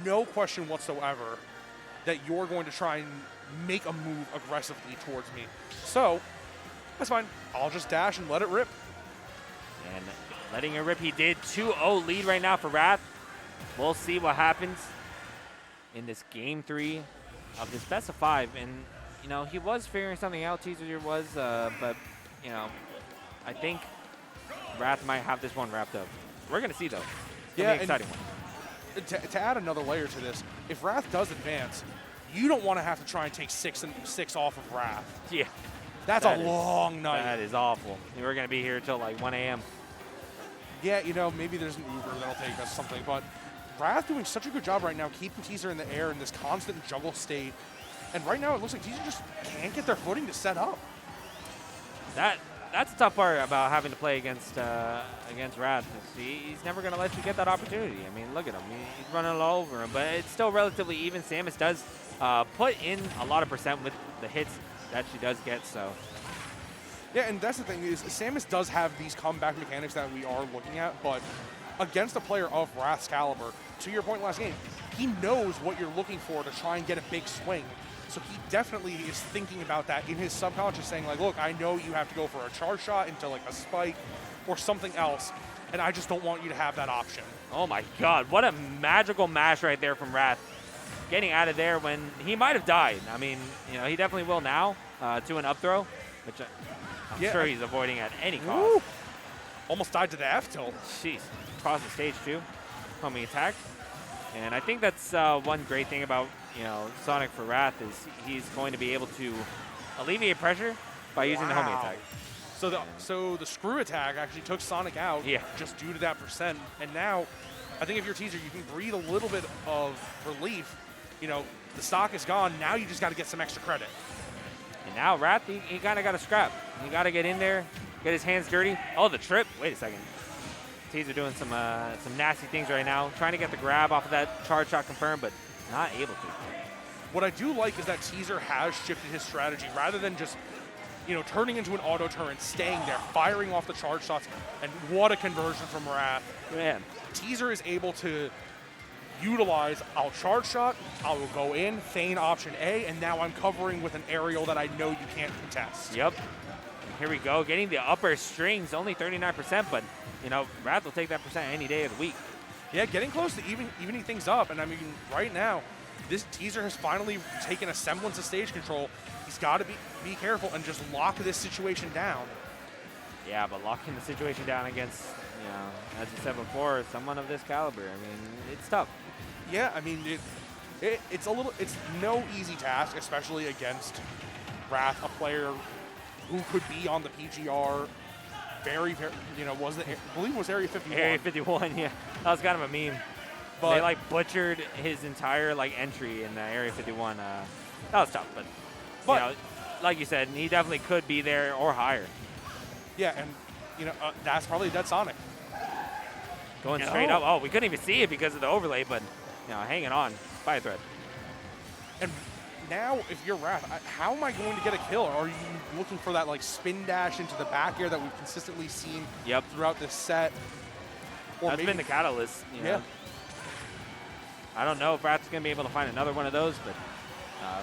no question whatsoever that you're going to try and make a move aggressively towards me. So, that's fine. I'll just dash and let it rip. And letting it rip, he did. 2-0 lead right now for Wrath. We'll see what happens in this game 3 of this best of 5. And, you know, he was figuring something out, Teaser was, but, you know, I think Wrath might have this one wrapped up. We're going to see, though. It's going to be an exciting one. To add another layer to this, if Wrath does advance, you don't want to have to try and take 6 off of Wrath. Yeah. That's a long night. That is awful. We're going to be here until like 1 a.m. Yeah, you know, maybe there's an Uber that'll take us something, but Wrath doing such a good job right now keeping Teaser in the air in this constant juggle state. And right now it looks like Teaser just can't get their footing to set up. That's the tough part about having to play against Wrath. He's never going to let you get that opportunity. I mean, look at him. He's running all over him, but it's still relatively even. Samus does put in a lot of percent with the hits that she does get, so. Yeah, and that's the thing is Samus does have these comeback mechanics that we are looking at, but against a player of Wrath's caliber, to your point last game, he knows what you're looking for to try and get a big swing. So he definitely is thinking about that in his subconscious, saying like, look, I know you have to go for a charge shot into like a spike or something else, and I just don't want you to have that option. Oh my God, what a magical mash right there from Wrath. Getting out of there when he might have died. I mean, you know, he definitely will now to an up throw, which I'm sure he's avoiding at any cost. Woo. Almost died to the F tilt. Jeez, across the stage too, homing attack. And I think that's one great thing about, you know, Sonic for Wrath is he's going to be able to alleviate pressure by using the homing attack. So the screw attack actually took Sonic out just due to that percent. And now, I think if you're Teaser, you can breathe a little bit of relief. You know, the stock is gone. Now you just got to get some extra credit. And now Wrath, he kind of got to scrap. He got to get in there, get his hands dirty. Oh, the trip. Wait a second. Teaser doing some nasty things right now. Trying to get the grab off of that charge shot confirmed, but not able to. What I do like is that Teaser has shifted his strategy. Rather than just, you know, turning into an auto turn, staying there, firing off the charge shots, and what a conversion from Wrath. Man. Teaser is able to utilize, I'll charge shot, I will go in, feign option A, and now I'm covering with an aerial that I know you can't contest. Yep. Here we go, getting the upper strings, only 39%, but, you know, Wrath will take that percent any day of the week. Yeah, getting close to evening things up, and I mean, right now, this Teaser has finally taken a semblance of stage control. He's got to be careful and just lock this situation down. Yeah, but locking the situation down against, you know, as you said before, someone of this caliber, I mean, it's tough. Yeah, I mean, it's no easy task, especially against Wrath, a player who could be on the PGR very, you know, I believe it was Area 51. Area 51, yeah. That was kind of a meme. But they, like, butchered his entire, like, entry in Area 51. That was tough, but, you know, like you said, he definitely could be there or higher. Yeah, and, you know, that's probably dead Sonic. Going straight up. Oh, we couldn't even see it because of the overlay, but, you know, hanging on by a thread. And now, if you're Wrath, how am I going to get a kill? Are you looking for that, like, spin dash into the back air that we've consistently seen throughout this set? Or that's been the catalyst, you know. I don't know if Wrath's going to be able to find another one of those, but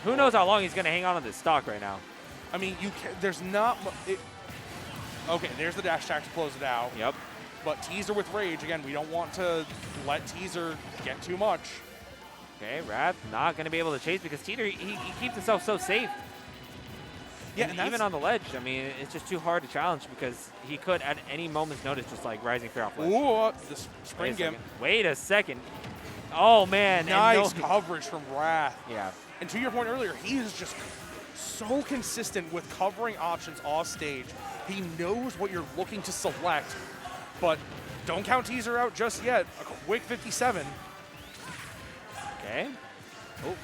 who knows how long he's going to hang on to this stock right now. I mean, there's not okay, there's the dash attack to close it out. Yep. But Teaser with Rage, again, we don't want to let Teaser get too much. Okay, Wrath not going to be able to chase because Teeter, he keeps himself so safe. Yeah, and even on the ledge, I mean, it's just too hard to challenge because he could, at any moment's notice, just like rising fair off ledge. Ooh, the spring gimp. Wait a second. Oh, man. Nice coverage from Wrath. Yeah. And to your point earlier, he is just so consistent with covering options off stage. He knows what you're looking to select, but don't count Teaser out just yet. A quick 57. Okay. Oh.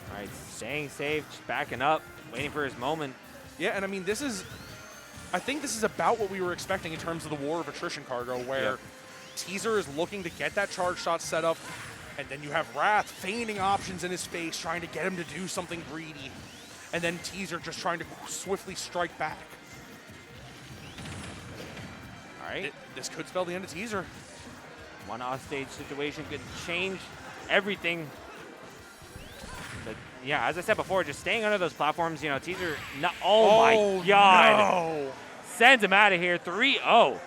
All right, staying safe, just backing up, waiting for his moment. Yeah, and I mean, I think this is about what we were expecting in terms of the war of attrition, Cargo, where Teaser is looking to get that charge shot set up, and then you have Wrath feigning options in his face, trying to get him to do something greedy, and then Teaser just trying to swiftly strike back. All right. This could spell the end of Teaser. One offstage situation could change everything. But yeah, as I said before, just staying under those platforms, you know, Teaser, no, oh my God. No. Sends him out of here, 3-0.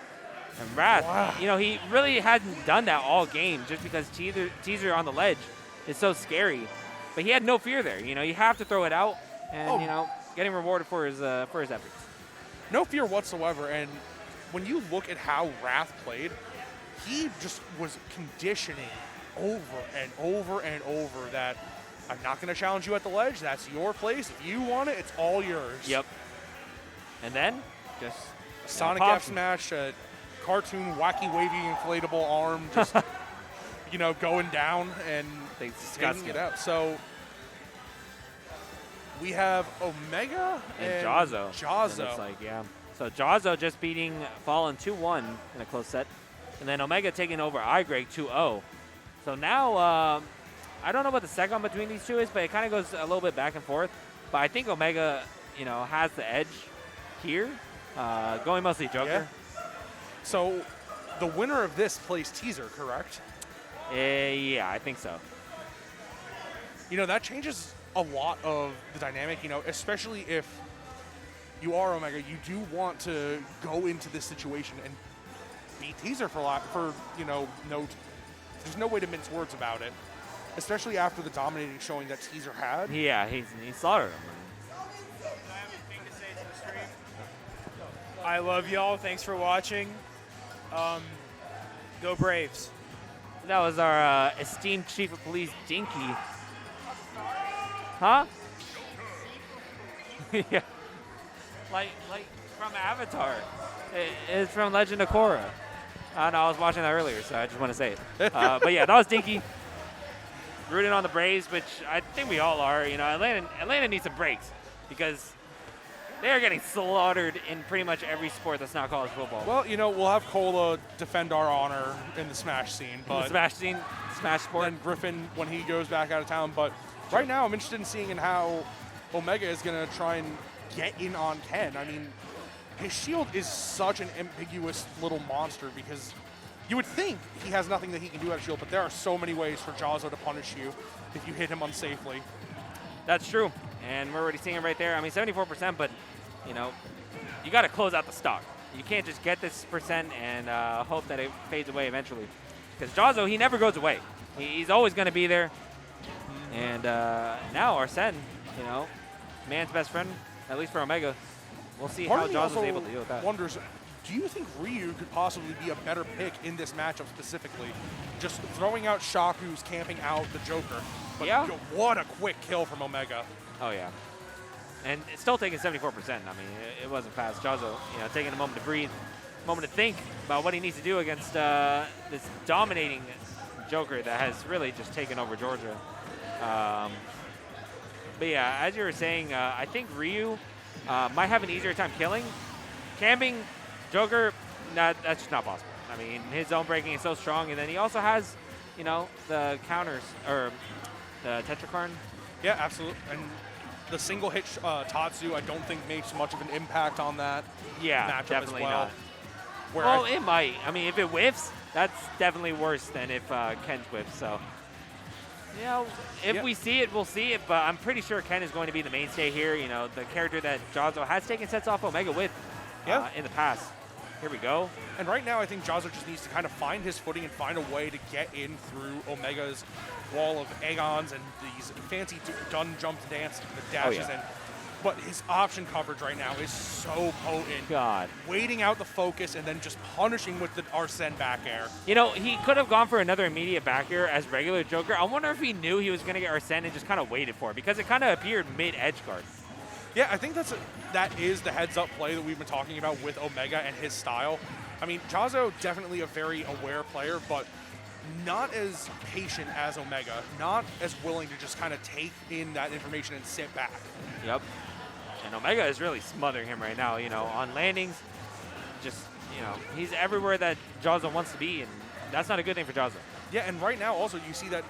And Wrath, Wow. you know, he really hadn't done that all game just because Teaser on the ledge is so scary. But he had no fear there. You know, you have to throw it out and, you know, getting rewarded for his efforts. No fear whatsoever. And when you look at how Wrath played, he just was conditioning over and over and over that I'm not going to challenge you at the ledge. That's your place. If you want it, it's all yours. Yep. And then just Sonic F Smash, a cartoon wacky wavy inflatable arm, just you know, going down and taking it out. So we have Omega and Jazzo. Jazzo. It looks like, yeah. So Jazzo just beating Fallen 2-1 in a close set. And then Omega taking over iGreg 2-0. So now, I don't know what the second between these two is, but it kind of goes a little bit back and forth. But I think Omega, you know, has the edge here, going mostly Joker. Yeah. So the winner of this plays Teaser, correct? Yeah, I think so. You know, that changes a lot of the dynamic, you know, especially if you are Omega, you do want to go into this situation and beat Teaser for you know, there's no way to mince words about it, especially after the dominating showing that Teaser had. Yeah, he slaughtered him. I love y'all. Thanks for watching. Go Braves. That was our esteemed Chief of Police, Dinky. Huh? Yeah. Like from Avatar. It's from Legend of Korra. I don't know, I was watching that earlier, so I just want to say it. But yeah, that was Dinky. Rooting on the Braves, which I think we all are. You know, Atlanta needs some breaks because they are getting slaughtered in pretty much every sport that's not college football. Well, you know, we'll have Cola defend our honor in the Smash scene, but the Smash scene, Smash sport. and Griffin when he goes back out of town. But right now, I'm interested in seeing how Omega is going to try and get in on Ken. I mean, his shield is such an ambiguous little monster because you would think he has nothing that he can do out of shield, but there are so many ways for Jazzo to punish you if you hit him unsafely. That's true, and we're already seeing it right there. I mean, 74%, but, you know, you got to close out the stock. You can't just get this percent and hope that it fades away eventually. Because Jazzo, he never goes away. He's always going to be there. And now Arsene, you know, man's best friend, at least for Omega. We'll see how Jazzo's able to deal with that. Wonders, do you think Ryu could possibly be a better pick in this matchup specifically? Just throwing out Shaku's camping out the Joker. But Yeah. What a quick kill from Omega. Oh, yeah. And it's still taking 74%. I mean, it wasn't fast. Jazzo, you know, taking a moment to breathe, a moment to think about what he needs to do against this dominating Joker that has really just taken over Georgia. But yeah, as you were saying, I think Ryu might have an easier time killing. Camping Joker, that's just not possible. I mean, his zone breaking is so strong, and then he also has, you know, the counters, or the Tetrakarn. Yeah, absolutely. And the single hit Tatsu, I don't think makes much of an impact on that Yeah, matchup definitely as well. not. Where Well, it might. I mean, if it whiffs, that's definitely worse than if Ken's whiffs. So, you know, if Yep. we see it, we'll see it. But I'm pretty sure Ken is going to be the mainstay here. You know, the character that Jazzo has taken sets off Omega with in the past. Here we go. And right now, I think Jazzo just needs to kind of find his footing and find a way to get in through Omega's wall of Aegons and these fancy gun jump dance dashes. yeah. And but his option coverage right now is so potent. God. Waiting out the focus and then just punishing with the Arsene back air. You know, he could have gone for another immediate back air as regular Joker. I wonder if he knew he was going to get Arsene and just kind of waited for it because it kind of appeared mid-edge guard. Yeah, I think that is the heads-up play that we've been talking about with Omega and his style. I mean, Jazzo definitely a very aware player, but not as patient as Omega, not as willing to just kind of take in that information and sit back. Yep. And Omega is really smothering him right now, you know, on landings. Just, you know, he's everywhere that Jazzo wants to be, and that's not a good thing for Jazzo. Yeah, and right now also you see that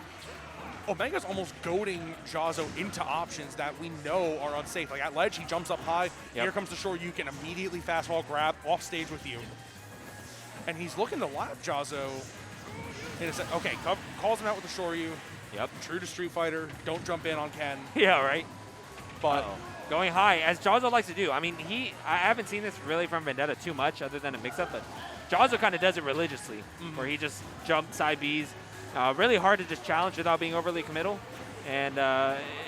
Omega's almost goading Jazzo into options that we know are unsafe. Like at ledge, he jumps up high. Yep. Here comes the short. You can immediately fastball grab off stage with you. And he's looking to lap Jazzo And it's like, okay, calls him out with the Shoryu. Yep. True to Street Fighter. Don't jump in on Ken. Yeah, right. But Going high, as Jazo likes to do. I mean, I haven't seen this really from Vendetta too much other than a mix-up, but Jazo kind of does it religiously, where he just jumps side Bs. Really hard to just challenge without being overly committal. And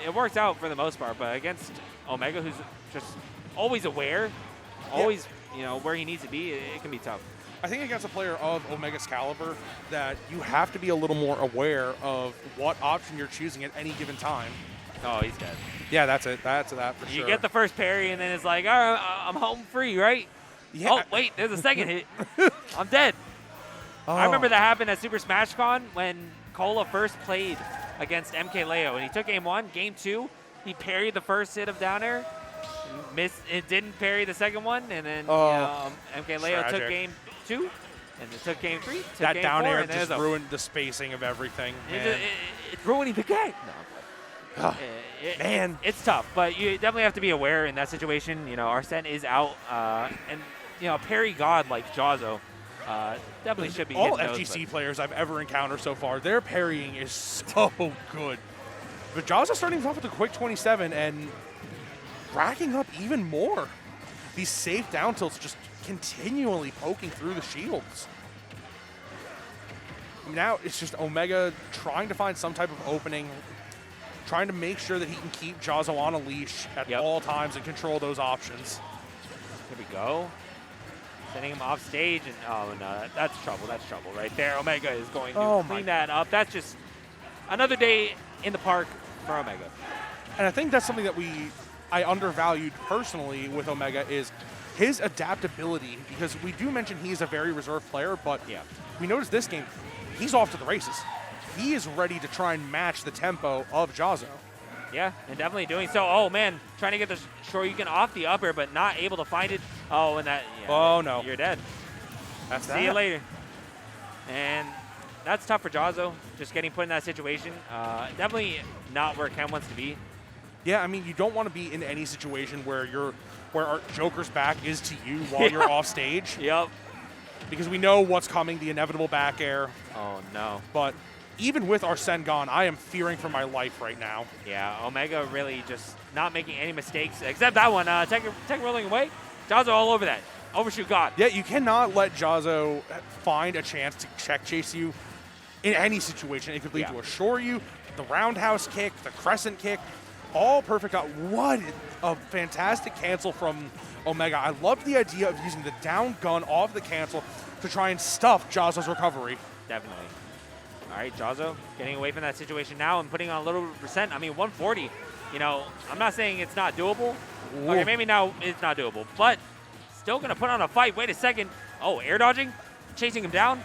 it works out for the most part, but against Omega, who's just always aware, always where he needs to be, it can be tough. I think against a player of Omega's caliber that you have to be a little more aware of what option you're choosing at any given time. Oh, he's dead. Yeah, that's it. That's that for sure. You get the first parry, and then it's like, all right, I'm home free, right? Yeah. Oh, wait, there's a second hit. I'm dead. I remember that happened at Super Smash Con when Cola first played against MKLeo, and he took game 1. Game 2, he parried the first hit of down air, missed. It didn't parry the second one, and then MKLeo took game 2, and it took game 3. Took that game down 4, air and just ruined the spacing of everything. It's ruining the game. No. Man. It's tough, but you definitely have to be aware in that situation. Arsene is out, and parry god like Jazo definitely should be all hitting FGC those, players I've ever encountered so far, their parrying is so good. But Jazo's starting off with a quick 27 and racking up even more. These safe down tilts just continually poking through the shields. Now it's just Omega trying to find some type of opening, trying to make sure that he can keep Jazo on a leash at all times and control those options. Here we go. Sending him off stage, and oh no, that's trouble. That's trouble right there. Omega is going to clean that up. That's just another day in the park for Omega. And I think that's something that I undervalued personally with Omega is his adaptability, because we do mention he's a very reserved player, but we noticed this game, he's off to the races. He is ready to try and match the tempo of Jazo. Yeah, and definitely doing so. Oh, man, trying to get the Shoryuken off the upper, but not able to find it. Oh, and that, oh, no. You're dead. That's See you later. And that's tough for Jazo, just getting put in that situation. Definitely not where Ken wants to be. Yeah, I mean, you don't want to be in any situation where our Joker's back is to you while you're off stage. Yep. Because we know what's coming, the inevitable back air. Oh, no. But even with Arsene gone, I am fearing for my life right now. Yeah, Omega really just not making any mistakes, except that one. Tech rolling away. Jazo all over that. Overshoot God. Yeah, you cannot let Jazo find a chance to check chase you in any situation. It could lead to a Shoryu, the roundhouse kick, the crescent kick, all perfect out. What a fantastic cancel from Omega. I love the idea of using the down gun off the cancel to try and stuff Jazo's recovery. Definitely. All right, Jazo getting away from that situation now and putting on a little percent. I mean, 140. I'm not saying it's not doable. Ooh. Okay, maybe now it's not doable, but still going to put on a fight. Wait a second. Oh, air dodging, chasing him down,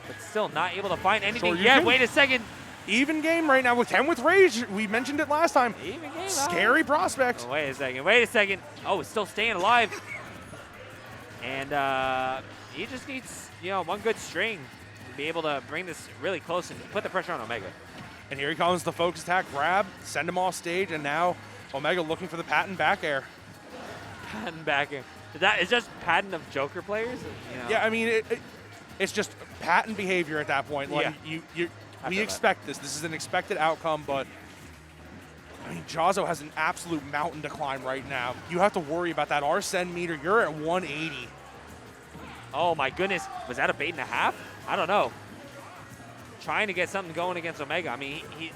but still not able to find anything yet. Wait a second. Even game right now with Ken with Rage. We mentioned it last time. Even game. Scary prospect. Oh, wait a second. Wait a second. Oh, it's still staying alive. And he just needs, one good string to be able to bring this really close and put the pressure on Omega. And here he comes, the focus attack grab, send him off stage, and now Omega looking for the patent back air. Patent back air. Is just patent of Joker players? Yeah, I mean, it's just patent behavior at that point. Like we expect this. This is an expected outcome, but I mean, Jazo has an absolute mountain to climb right now. You have to worry about that Arsene meter. You're at 180. Oh my goodness, was that a bait and a half? I don't know. Trying to get something going against Omega. I mean, he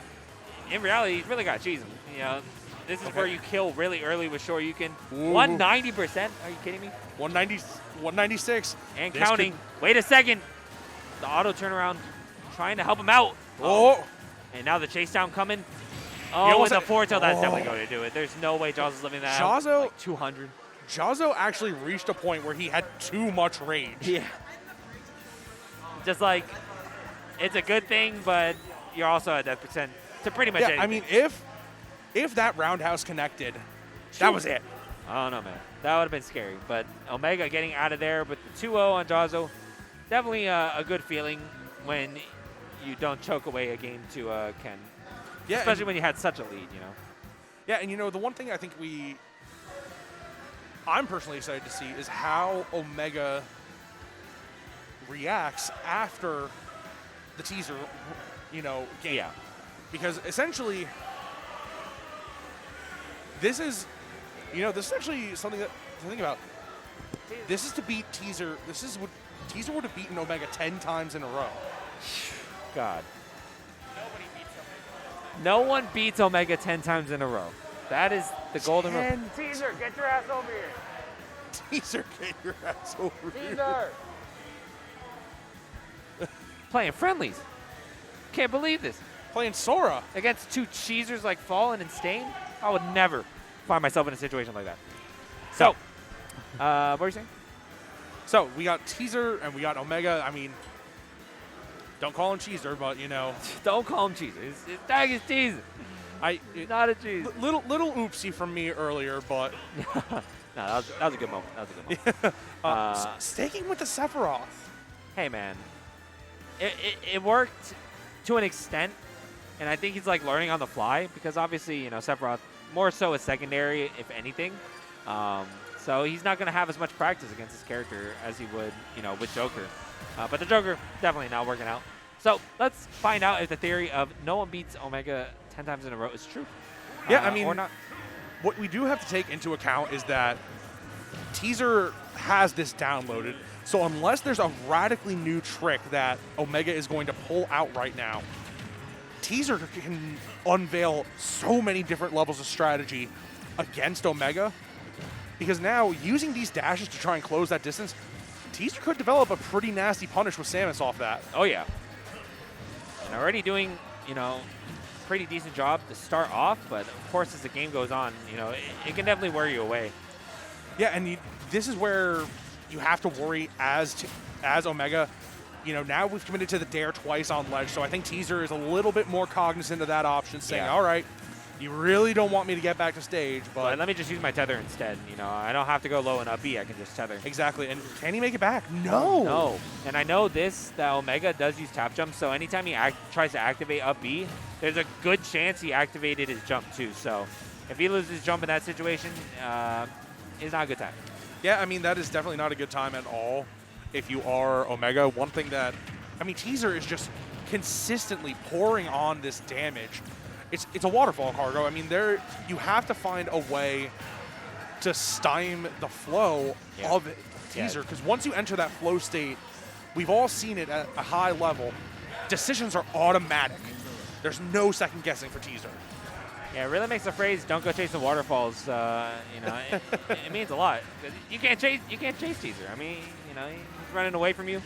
in reality, he's really got to cheese him. This is where you kill really early with Shoryuken. 190%? Are you kidding me? 196. And counting. Wait a second. The auto turnaround, trying to help him out. Oh. And now the chase down coming. Oh, with the forward tail, that's definitely going to do it. There's no way Jazo's living that out. Jazo, like 200. Jazo actually reached a point where he had too much rage. Yeah. Just like, it's a good thing, but you're also at that percent to pretty much anything. I mean, if that roundhouse connected, that was it. I don't know, man. That would have been scary. But Omega getting out of there with the 2-0 on Jazo, definitely a good feeling when you don't choke away a game to Ken. Yeah, especially when you had such a lead, Yeah, and the one thing I think I'm personally excited to see is how Omega reacts after the teaser, game. Yeah. Because essentially, this is actually something to think about. This is to beat Teaser. This is what Teaser would have beaten Omega 10 times in a row. God. No one beats Omega 10 times in a row. That is the golden rule. Teaser, get your ass over here. Teaser, get your ass over here. Teaser. Playing friendlies. Can't believe this. Playing Sora. Against two cheesers like Fallen and Stain, I would never find myself in a situation like that. So, what were you saying? So we got Teaser and we got Omega. I mean, don't call him Cheeser, but Don't call him cheeser. His tag is teaser. Not a cheese. Little oopsie from me earlier, but No, that was a good moment. That was a good moment. sticking with the Sephiroth. Hey, man. It worked to an extent, and I think he's like learning on the fly because obviously, Sephiroth more so a secondary, if anything. So he's not going to have as much practice against his character as he would, with Joker. But the Joker definitely not working out. So let's find out if the theory of no one beats Omega 10 times in a row is true. Yeah, I mean, or not. What we do have to take into account is that Teaser has this downloaded. So unless there's a radically new trick that Omega is going to pull out right now, Teaser can unveil so many different levels of strategy against Omega. Because now, using these dashes to try and close that distance, Teaser could develop a pretty nasty punish with Samus off that. Oh, yeah. And already doing, pretty decent job to start off, but of course as the game goes on, it can definitely wear you away. Yeah, and this is where you have to worry as Omega. Now we've committed to the dare twice on ledge, so I think Teaser is a little bit more cognizant of that option, saying, all right, you really don't want me to get back to stage, but let me just use my tether instead. I don't have to go low and up B. I can just tether. Exactly. And can he make it back? No. No. And I know that Omega does use tap jump, so anytime he tries to activate up B, there's a good chance he activated his jump too. So if he loses jump in that situation, it's not a good time. Yeah, I mean, that is definitely not a good time at all if you are Omega. One thing that, Teaser is just consistently pouring on this damage. It's a waterfall cargo. I mean, you have to find a way to stymie the flow of Teaser, because once you enter that flow state, we've all seen it at a high level. Decisions are automatic. There's no second guessing for Teaser. Yeah, it really makes the phrase "don't go chase the waterfalls." It means a lot. You can't chase Teaser. I mean, he's running away from you,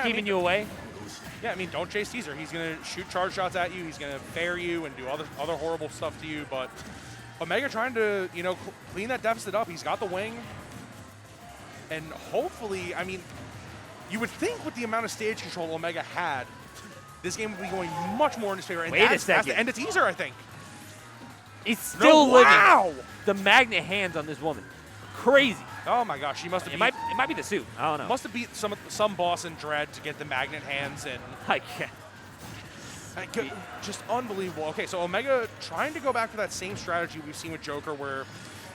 keeping you away. Yeah, I mean, don't chase Teaser. He's going to shoot charge shots at you. He's going to fair you and do other horrible stuff to you. But Omega trying to, clean that deficit up. He's got the wing. And hopefully, you would think with the amount of stage control Omega had, this game would be going much more in his favor. And Wait a second. That's the end of Teaser, I think. He's still living. Wow! The magnet hands on this woman. Crazy. Oh my gosh, she must have It might be the suit. I don't know. Must have beat some boss in Dread to get the magnet hands and I can't. just unbelievable. Okay, so Omega trying to go back to that same strategy we've seen with Joker, where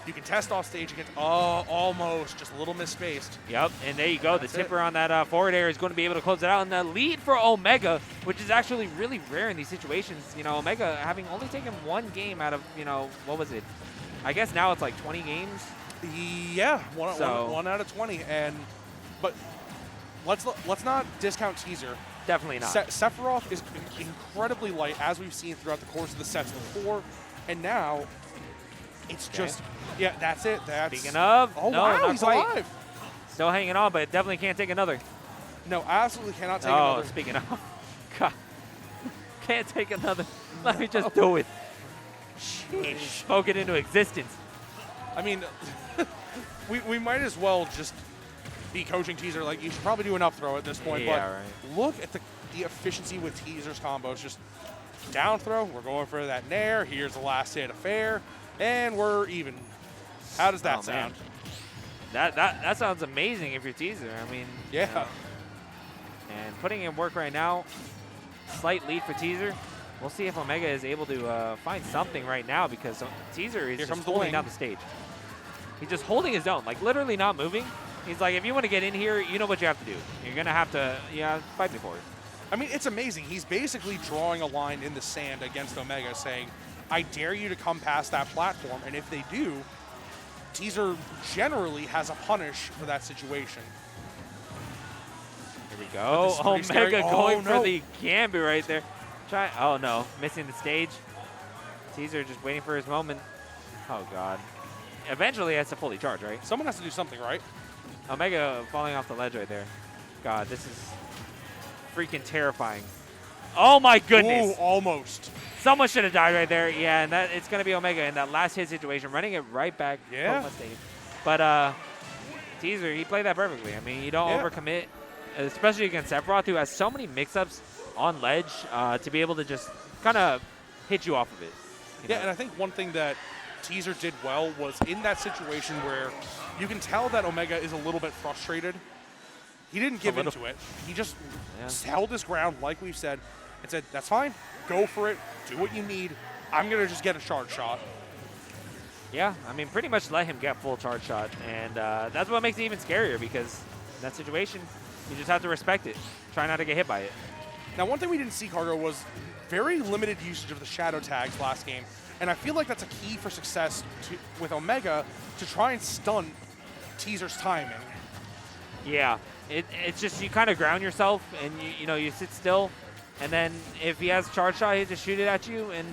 you can test off stage against almost just a little misspaced. Yep, and there you go. The tipper on that forward air is going to be able to close it out. And the lead for Omega, which is actually really rare in these situations. Omega having only taken one game out of what was it? I guess now it's like 20 games. Yeah, one out of 20, but let's not discount Teaser. Definitely not. Sephiroth is incredibly light, as we've seen throughout the course of the sets before, and now it's just that's it. Speaking of, no, not he's quite. alive. Still hanging on, but definitely can't take another. No, absolutely cannot take another. Speaking of, God, can't take another. Let me just do it. Spoke it into existence. I mean, we might as well just be coaching Teaser. Like, you should probably do an up throw at this point. Yeah, but right. Look at the efficiency with Teaser's combos. Just down throw. We're going for that nair. Here's the last hit of fair, and we're even. How does that sound? Man. That sounds amazing if you're Teaser. I mean, yeah. And putting in work right now. Slight lead for Teaser. We'll see if Omega is able to find something right now, because Teaser is just holding down the stage. He's just holding his own, like literally not moving. He's like, if you want to get in here, you know what you have to do. You're going to have to, fight me for it. I mean, it's amazing. He's basically drawing a line in the sand against Omega saying, I dare you to come past that platform. And if they do, Teaser generally has a punish for that situation. Here we go. But this is pretty Omega scary. going Oh, for no. the Gambit right there. Oh no, missing the stage. Teaser just waiting for his moment. Oh god. Eventually has to fully charge, right? Someone has to do something, right? Omega falling off the ledge right there. God, this is freaking terrifying. Oh my goodness. Ooh, almost. Someone should have died right there. Yeah, and it's going to be Omega in that last hit situation, running it right back. Yeah. Pokemon Stadium. But Teaser, he played that perfectly. I mean, you don't Yeah. overcommit, especially against Sephiroth, who has so many mix-ups on ledge to be able to just kind of hit you off of it. You Yeah, know? and I think one thing that Teaser did well was in that situation where you can tell that Omega is a little bit frustrated. He didn't give little. into it. He just Yeah. held his ground, like we've said, and said, that's fine. Go for it. Do what you need. I'm going to just get a charge shot. Yeah, I mean, pretty much let him get full charge shot. And that's what makes it even scarier because in that situation, you just have to respect it. Try not to get hit by it. Now, one thing we didn't see, Cargo, was very limited usage of the shadow tags last game. And I feel like that's a key for success with Omega to try and stun Teaser's timing. Yeah, it's just you kind of ground yourself and you sit still, and then if he has charge shot, he just shoot it at you, and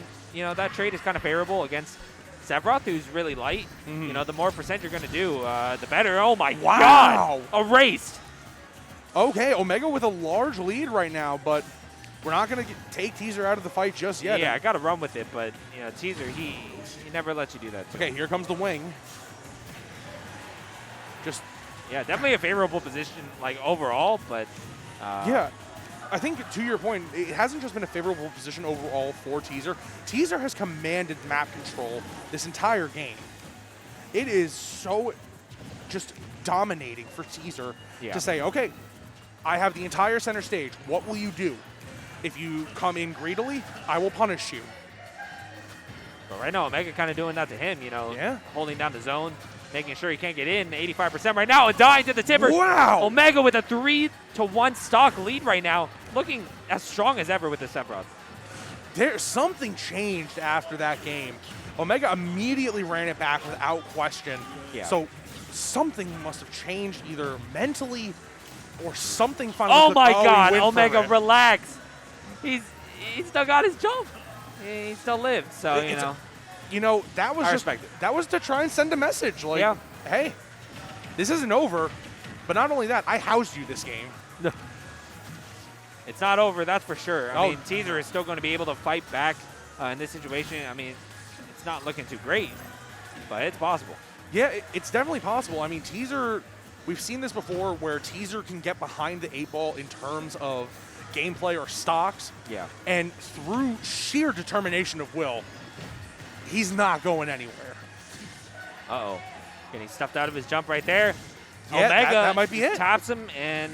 that trade is kind of favorable against Sephiroth, who's really light. The more percent you're gonna do, the better. Oh my Wow. God! Erased. Okay, Omega with a large lead right now, but we're not going to take Teaser out of the fight just yet. Yeah, I gotta run with it, but Teaser, he never lets you do that. To Okay, him. here comes the wing. Just Yeah, definitely a favorable position, like overall, but yeah, I think to your point, it hasn't just been a favorable position overall for Teaser. Teaser has commanded map control this entire game. It is so just dominating for Teaser Yeah. to say, okay, I have the entire center stage. What will you do? If you come in greedily, I will punish you. But right now, Omega kind of doing that to him, Yeah. holding down the zone, making sure he can't get in. 85% right now, dying to the tipper. Wow! Omega with a 3-1 stock lead right now, looking as strong as ever with the Sephiroth. Something changed after that game. Omega immediately ran it back without question. Yeah. So something must have changed either mentally or something finally. Oh clicked. my he God, went for Omega, it. relax. He's still got his jump. He still lives, so That was I just respect it. that was to try and send a message like, Yeah. hey, this isn't over. But not only that, I housed you this game. It's not over, that's for sure. I Oh. mean, Teaser is still going to be able to fight back in this situation. I mean, it's not looking too great, but it's possible. Yeah, it's definitely possible. I mean, Teaser, we've seen this before where Teaser can get behind the 8-ball in terms of gameplay or stocks. Yeah. And through sheer determination of will, he's not going anywhere. Uh-oh. Getting stuffed out of his jump right there. Yeah, Omega that might be just it. taps him and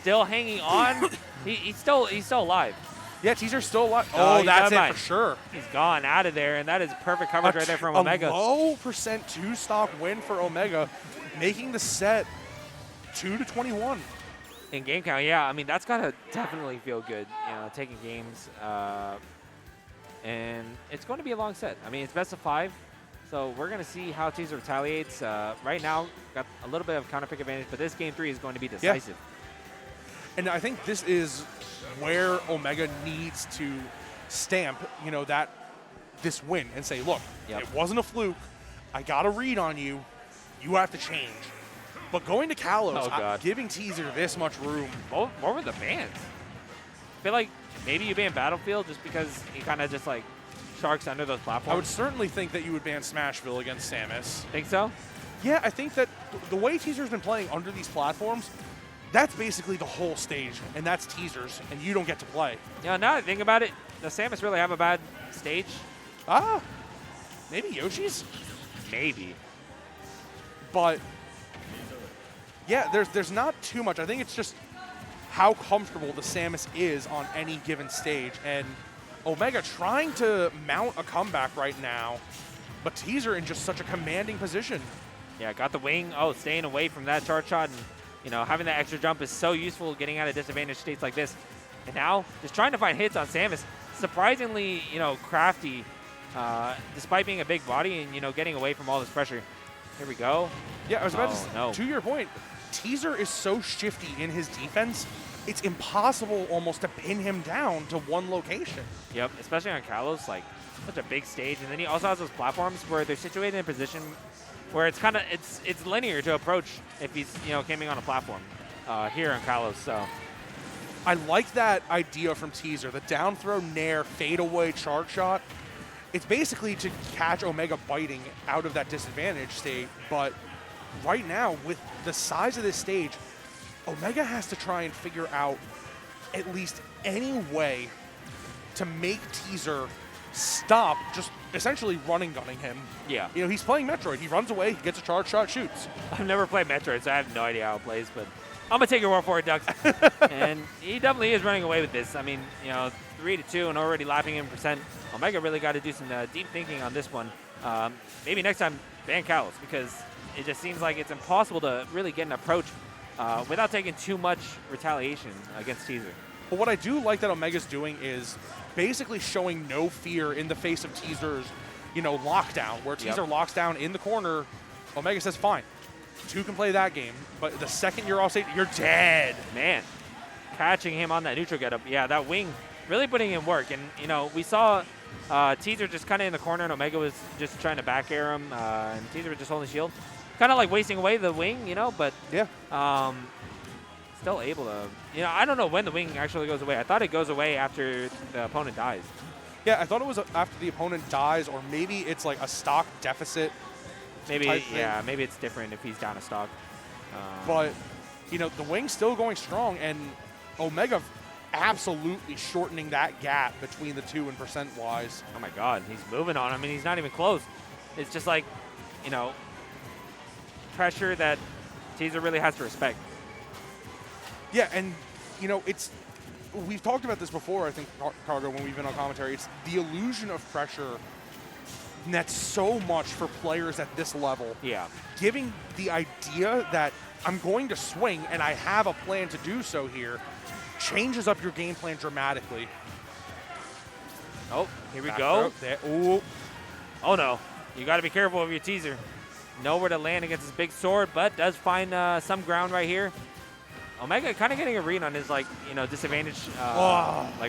still hanging on. he's still alive. Yeah, Teaser's still alive. Oh, Oh, he's that's out of it mind. for sure. He's gone out of there, and that is perfect coverage right there from Omega. A low percent 2-stock win for Omega, making the set 2-21. In game count, yeah. I mean, that's got to definitely feel good, taking games. And it's going to be a long set. I mean, it's best of 5. So we're going to see how Teaser retaliates. Right now, got a little bit of counter pick advantage, but this game 3 is going to be decisive. And I think this is where Omega needs to stamp, this win and say, look, Yep. it wasn't a fluke. I got a read on you. You have to change. But going to Kalos, Oh, God. giving Teaser this much room. What were the bans? I feel like maybe you ban Battlefield just because he kind of just like sharks under those platforms. I would certainly think that you would ban Smashville against Samus. think so. Yeah, I think that the way Teaser's been playing under these platforms, that's basically the whole stage, and that's Teaser's, and you don't get to play. Now that I think about it, does Samus really have a bad stage? Maybe Yoshi's? Maybe. But yeah, there's not too much. I think it's just how comfortable the Samus is on any given stage, and Omega trying to mount a comeback right now, but Teaser in just such a commanding position. Yeah, got the wing. Oh, staying away from that charge shot, and having that extra jump is so useful getting out of disadvantaged states like this. And now just trying to find hits on Samus. Surprisingly, crafty, despite being a big body and, getting away from all this pressure. Here we go. Yeah, I was about to say, no. to your point, Teaser is so shifty in his defense, it's impossible almost to pin him down to one location. Yep, especially on Kalos, like such a big stage. And then he also has those platforms where they're situated in a position where it's kind of, it's linear to approach if he's, coming on a platform here on Kalos. So I like that idea from Teaser, the down throw, nair, fadeaway charge shot. It's basically to catch Omega biting out of that disadvantage state, but right now, with the size of this stage, Omega has to try and figure out at least any way to make Teaser stop just essentially running gunning him. yeah, He's playing Metroid. He runs away, he gets a charge shot, shoots. I've never played Metroid, so I have no idea how it plays, but I'm going to take your word for it, Ducks. And he definitely is running away with this. I mean, 3-2 and already lapping in percent. Omega really got to do some deep thinking on this one. Maybe next time ban Kalos, because it just seems like it's impossible to really get an approach without taking too much retaliation against Teaser. But what I do like that Omega's doing is basically showing no fear in the face of Teaser's, lockdown, where Teaser locks down in the corner. Omega says, fine, 2 can play that game, but the second you're off stage, you're dead. Man, catching him on that neutral getup. Yeah, that wing really putting in work. And, we saw Teaser just kind of in the corner, and Omega was just trying to back air him, and Teaser was just holding shield. Kind of like wasting away the wing, but Yeah. still able to, I don't know when the wing actually goes away. I thought it goes away after the opponent dies. Yeah, I thought it was after the opponent dies, or maybe it's like a stock deficit. Maybe, type thing. yeah, maybe it's different if he's down a stock. But, the wing's still going strong, and Omega absolutely shortening that gap between the two and percent-wise. Oh my God, he's moving on. I mean, he's not even close. It's just like, pressure that Teaser really has to respect. Yeah, and, we've talked about this before, I think, Cargo, when we've been on commentary. It's the illusion of pressure nets so much for players at this level. Yeah. Giving the idea that I'm going to swing and I have a plan to do so here changes up your game plan dramatically. Oh, here we Back go. throw, there. Ooh. Oh no, you got to be careful of your Teaser. Nowhere to land against his big sword, but does find some ground right here. Omega kind of getting a read on his disadvantage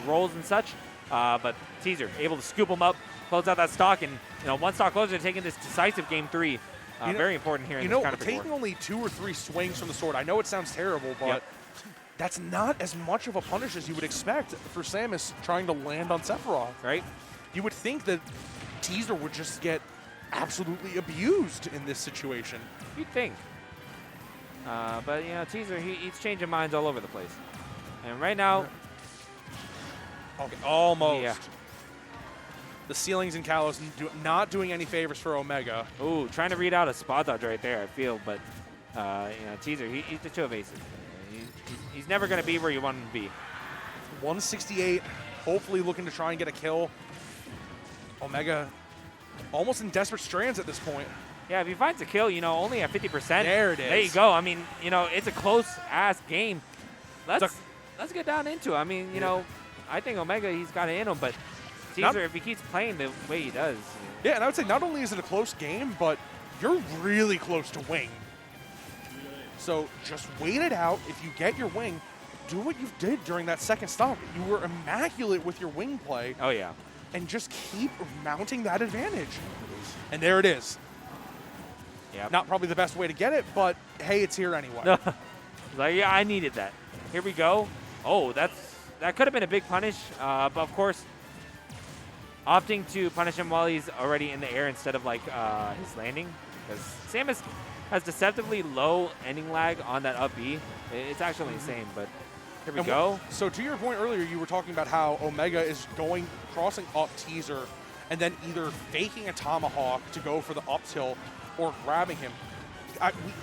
rolls and such, but Teaser able to scoop him up, close out that stock, and one stock closer to taking this decisive game 3. Very important here in this kind of taking only 2 or 3 swings from the sword. I know it sounds terrible, but that's not as much of a punish as you would expect for Samus trying to land on Sephiroth. right? You would think that Teaser would just get absolutely abused in this situation. You'd think. But, Teaser, he's changing minds all over the place. And right now, Okay, almost. Yeah. The ceilings in Kalos not doing any favors for Omega. ooh, trying to read out a spot dodge right there, I feel. But, Teaser, he's too evasive. He's never going to be where you want him to be. 168, hopefully looking to try and get a kill. Omega almost in desperate strands at this point. Yeah, if he finds a kill, only at 50%. There it is. There you go. I mean, it's a close-ass game. Let's get down into it. I mean, I think Omega, he's got it in him, but Teaser, if he keeps playing the way he does. Yeah, and I would say not only is it a close game, but you're really close to wing. So just wait it out. If you get your wing, do what you did during that second stock. You were immaculate with your wing play, Oh, yeah. and just keep mounting that advantage. And there it is. Yeah. Not probably the best way to get it, but hey, it's here anyway. Like, yeah, I needed that. Here we go. Oh, that could have been a big punish, but of course, opting to punish him while he's already in the air instead of his landing, because Samus has deceptively low ending lag on that up B. It's actually insane, but here we go. So to your point earlier, you were talking about how Omega is crossing up Teaser, and then either faking a tomahawk to go for the up tilt or grabbing him.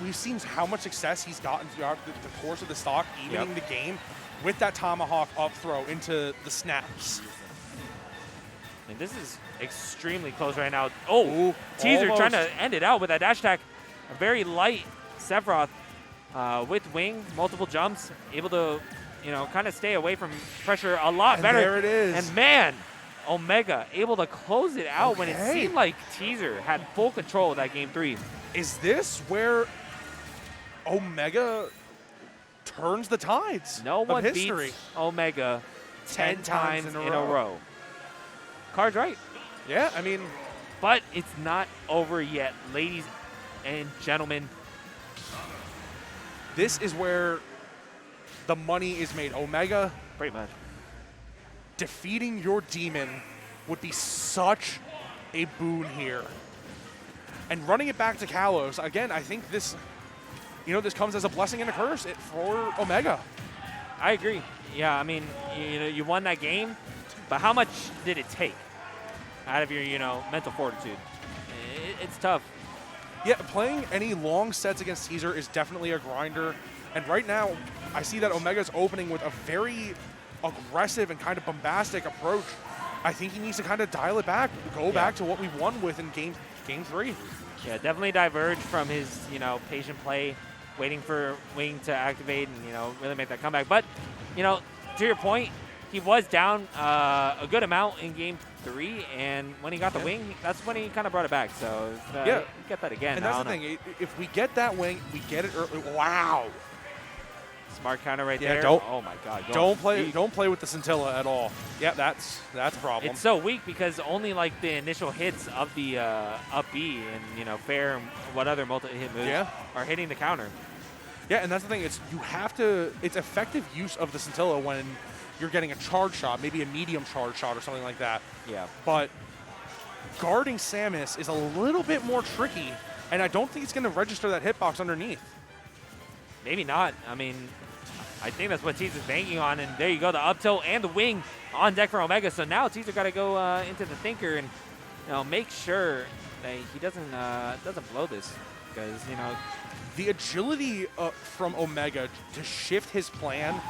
We've seen how much success he's gotten throughout the course of the stock, evening the game, with that tomahawk up throw into the snaps. And this is extremely close right now. Oh, Ooh, Teaser almost. trying to end it out with that dash attack. A very light Sephiroth with wing, multiple jumps, able to kind of stay away from pressure a lot And better. there it is. And man, Omega able to close it out when it Okay. seemed like Teaser had full control of that game 3. Is this where Omega turns the tides No of one history? beats Omega 10 times in a row. row. Card's right. Yeah, I mean, But it's not over yet, ladies and gentlemen. this is where the money is made. Omega Pretty much. defeating your demon would be such a boon here. And running it back to Kalos, again, I think this, this comes as a blessing and a curse for Omega. I agree. Yeah, I mean, you won that game, but how much did it take out of your, mental fortitude? It's tough. Yeah, playing any long sets against Teaser is definitely a grinder. And right now, I see that Omega's opening with a very aggressive and kind of bombastic approach. I think he needs to kind of dial it back, go back to what we won with in game 3. Yeah, definitely diverge from his, patient play, waiting for Wing to activate and, really make that comeback. But, to your point, he was down a good amount in game 3, and when he got the wing, that's when he kind of brought it back. So, Yeah. you get that again. And that's the thing. If we get that wing, we get it early. Wow. Smart counter right Yeah, there. don't- Oh, my God. Don't going deep. play with the Scintilla at all. Yeah, that's a problem. It's so weak because only like the initial hits of the up B and fair and what other multi-hit moves are hitting the counter. Yeah, and that's the thing. It's effective use of the Scintilla when you're getting a charge shot, maybe a medium charge shot or something like that. Yeah. But guarding Samus is a little bit more tricky, and I don't think it's going to register that hitbox underneath. Maybe not. I mean, I think that's what Teaser's banking on, and there you go, the up tilt and the wing on deck for Omega. So now Teaser got to go into the thinker and make sure that he doesn't blow this, because The agility from Omega to shift his plan.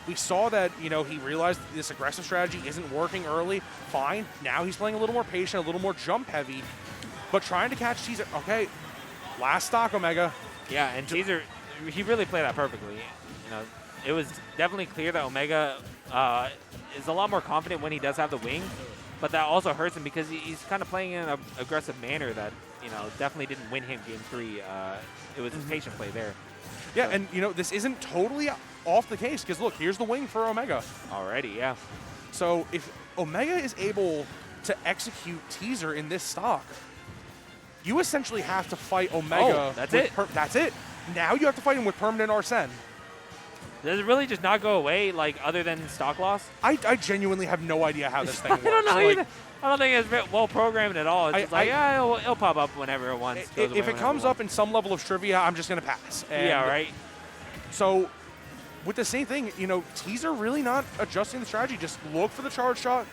We saw that, he realized this aggressive strategy isn't working early. Fine. Now he's playing a little more patient, a little more jump heavy. But trying to catch Teaser. Okay, last stock, Omega. Yeah, and Teaser, he really played that perfectly. It was definitely clear that Omega is a lot more confident when he does have the wing, but that also hurts him because he's kind of playing in an aggressive manner that, definitely didn't win him game 3. It was his patient play there. Yeah, and, this isn't totally off the case because, look, here's the wing for Omega. Already, yeah. So if Omega is able to execute Teaser in this stock, you essentially have to fight Omega. Oh, that's with it. That's it. Now you have to fight him with permanent Arsene. Does it really just not go away, like, other than stock loss? I genuinely have no idea how this thing works. I don't know Like, either. I don't think it's well programmed at all. It's just it'll pop up whenever it wants. if it comes up in some level of trivia, I'm just going to pass. And yeah, right. So with the same thing, Teaser really not adjusting the strategy. Just look for the charge shot,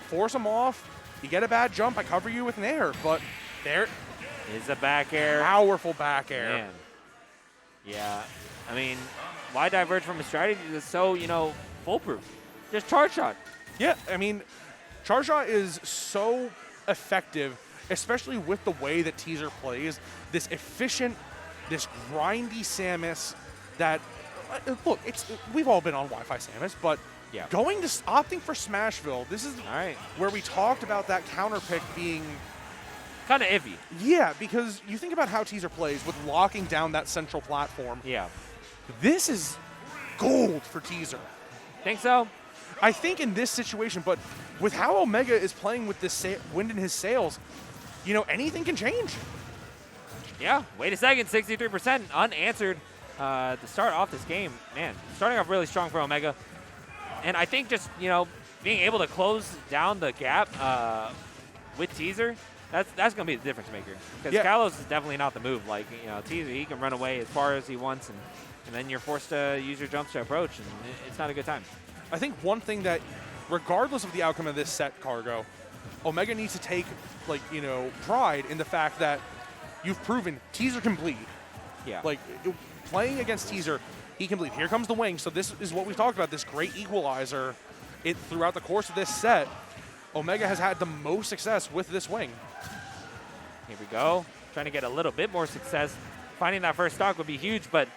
force him off. You get a bad jump, I cover you with an air. But there Is a back air. powerful back air. Man. Yeah. I mean, why diverge from a strategy that's so, foolproof? Just charge shot. Yeah, I mean, charge shot is so effective, especially with the way that Teaser plays. This efficient, this grindy Samus that, look, we've all been on Wi-Fi Samus, but Yeah. opting for Smashville, this is All right. where we talked about that counter pick being, Kind of iffy. yeah, because you think about how Teaser plays with locking down that central platform. Yeah. This is gold for Teaser. Think so? I think in this situation, but with how Omega is playing with this wind in his sails, anything can change. Yeah. Wait a second. 63% unanswered to start off this game. Man, starting off really strong for Omega. And I think just, being able to close down the gap with Teaser, that's going to be the difference maker. Because Yeah. Kalos is definitely not the move. Like, Teaser, he can run away as far as he wants, and then you're forced to use your jumps to approach, and it's not a good time. I think one thing that, regardless of the outcome of this set, Cargo, Omega needs to take, pride in the fact that you've proven Teaser can bleed. Yeah. Playing against Teaser, he can bleed. Here comes the wing. So this is what we've talked about, this great equalizer. Throughout the course of this set, Omega has had the most success with this wing. Here we go. Trying to get a little bit more success. Finding that first stock would be huge, but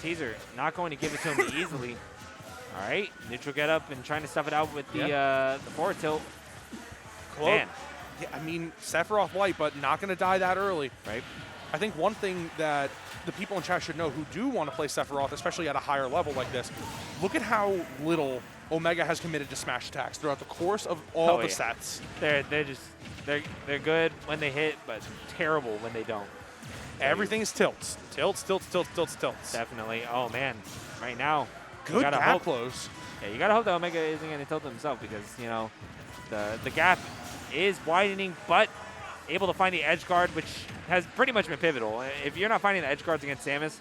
Teaser not going to give it to him easily. All right, neutral get up and trying to stuff it out with the forward tilt. Man, Yeah, I mean, Sephiroth light, but not going to die that early. right? I think one thing that the people in chat should know who do want to play Sephiroth, especially at a higher level like this, look at how little Omega has committed to smash attacks throughout the course of all the sets. They're good when they hit, but terrible when they don't. Everything is tilts. Tilts, tilts, tilts, tilts, tilts. Definitely. Oh man, right now. you Good gotta gap hope, close. Yeah, you gotta hope that Omega isn't gonna tilt himself because the gap is widening, but able to find the edge guard, which has pretty much been pivotal. If you're not finding the edge guards against Samus,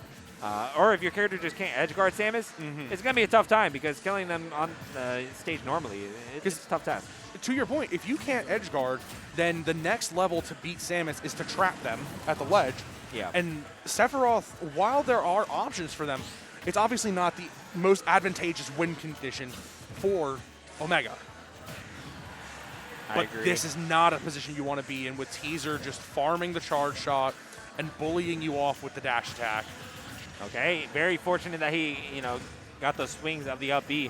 or if your character just can't edge guard Samus, it's going to be a tough time because killing them on the stage normally, it's a tough task. To your point, if you can't edge guard, then the next level to beat Samus is to trap them at the ledge. Yeah. And Sephiroth, while there are options for them, it's obviously not the most advantageous win condition for Omega. But agree. this is not a position you want to be in with Teaser just farming the charge shot and bullying you off with the dash attack. Okay, very fortunate that he, got those swings of the up B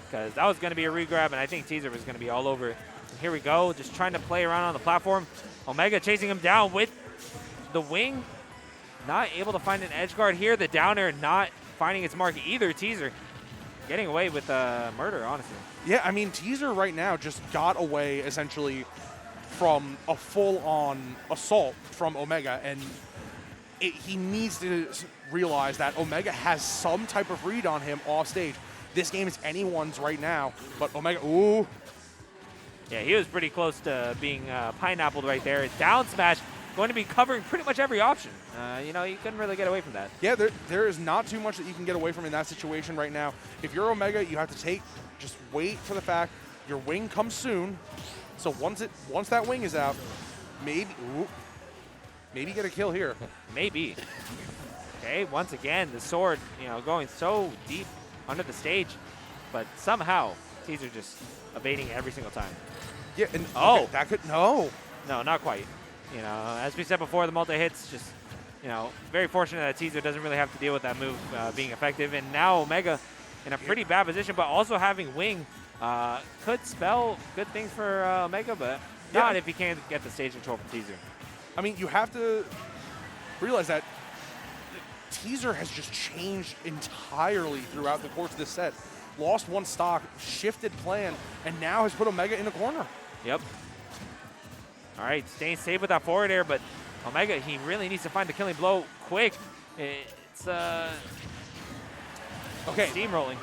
because that was going to be a regrab, and I think Teaser was going to be all over it. And here we go, just trying to play around on the platform. Omega chasing him down with the wing. Not able to find an edge guard here. The downer not finding its mark either. Teaser getting away with murder, honestly. Yeah, I mean, Teaser right now just got away essentially from a full-on assault from Omega, and he needs to realize that Omega has some type of read on him off stage. This game is anyone's right now, but Omega, ooh. Yeah, he was pretty close to being pineappled right there. Down smash, going to be covering pretty much every option. You couldn't really get away from that. Yeah, there is not too much that you can get away from in that situation right now. If you're Omega, you have to just wait for the fact your wing comes soon. So once that wing is out, maybe get a kill here. Maybe. Okay, once again, the sword, going so deep under the stage, but somehow Teaser just evading every single time. Yeah, and Oh. that could no. No, not quite. As we said before, the multi-hits just, very fortunate that Teaser doesn't really have to deal with that move being effective. And now Omega in a pretty bad position, but also having Wing could spell good things for Omega, but not if he can't get the stage control from Teaser. I mean, you have to realize that Teaser has just changed entirely throughout the course of this set. Lost one stock, shifted plan, and now has put Omega in a corner. Yep. All right, staying safe with that forward air, but Omega, he really needs to find the killing blow quick. It's Okay, steamrolling.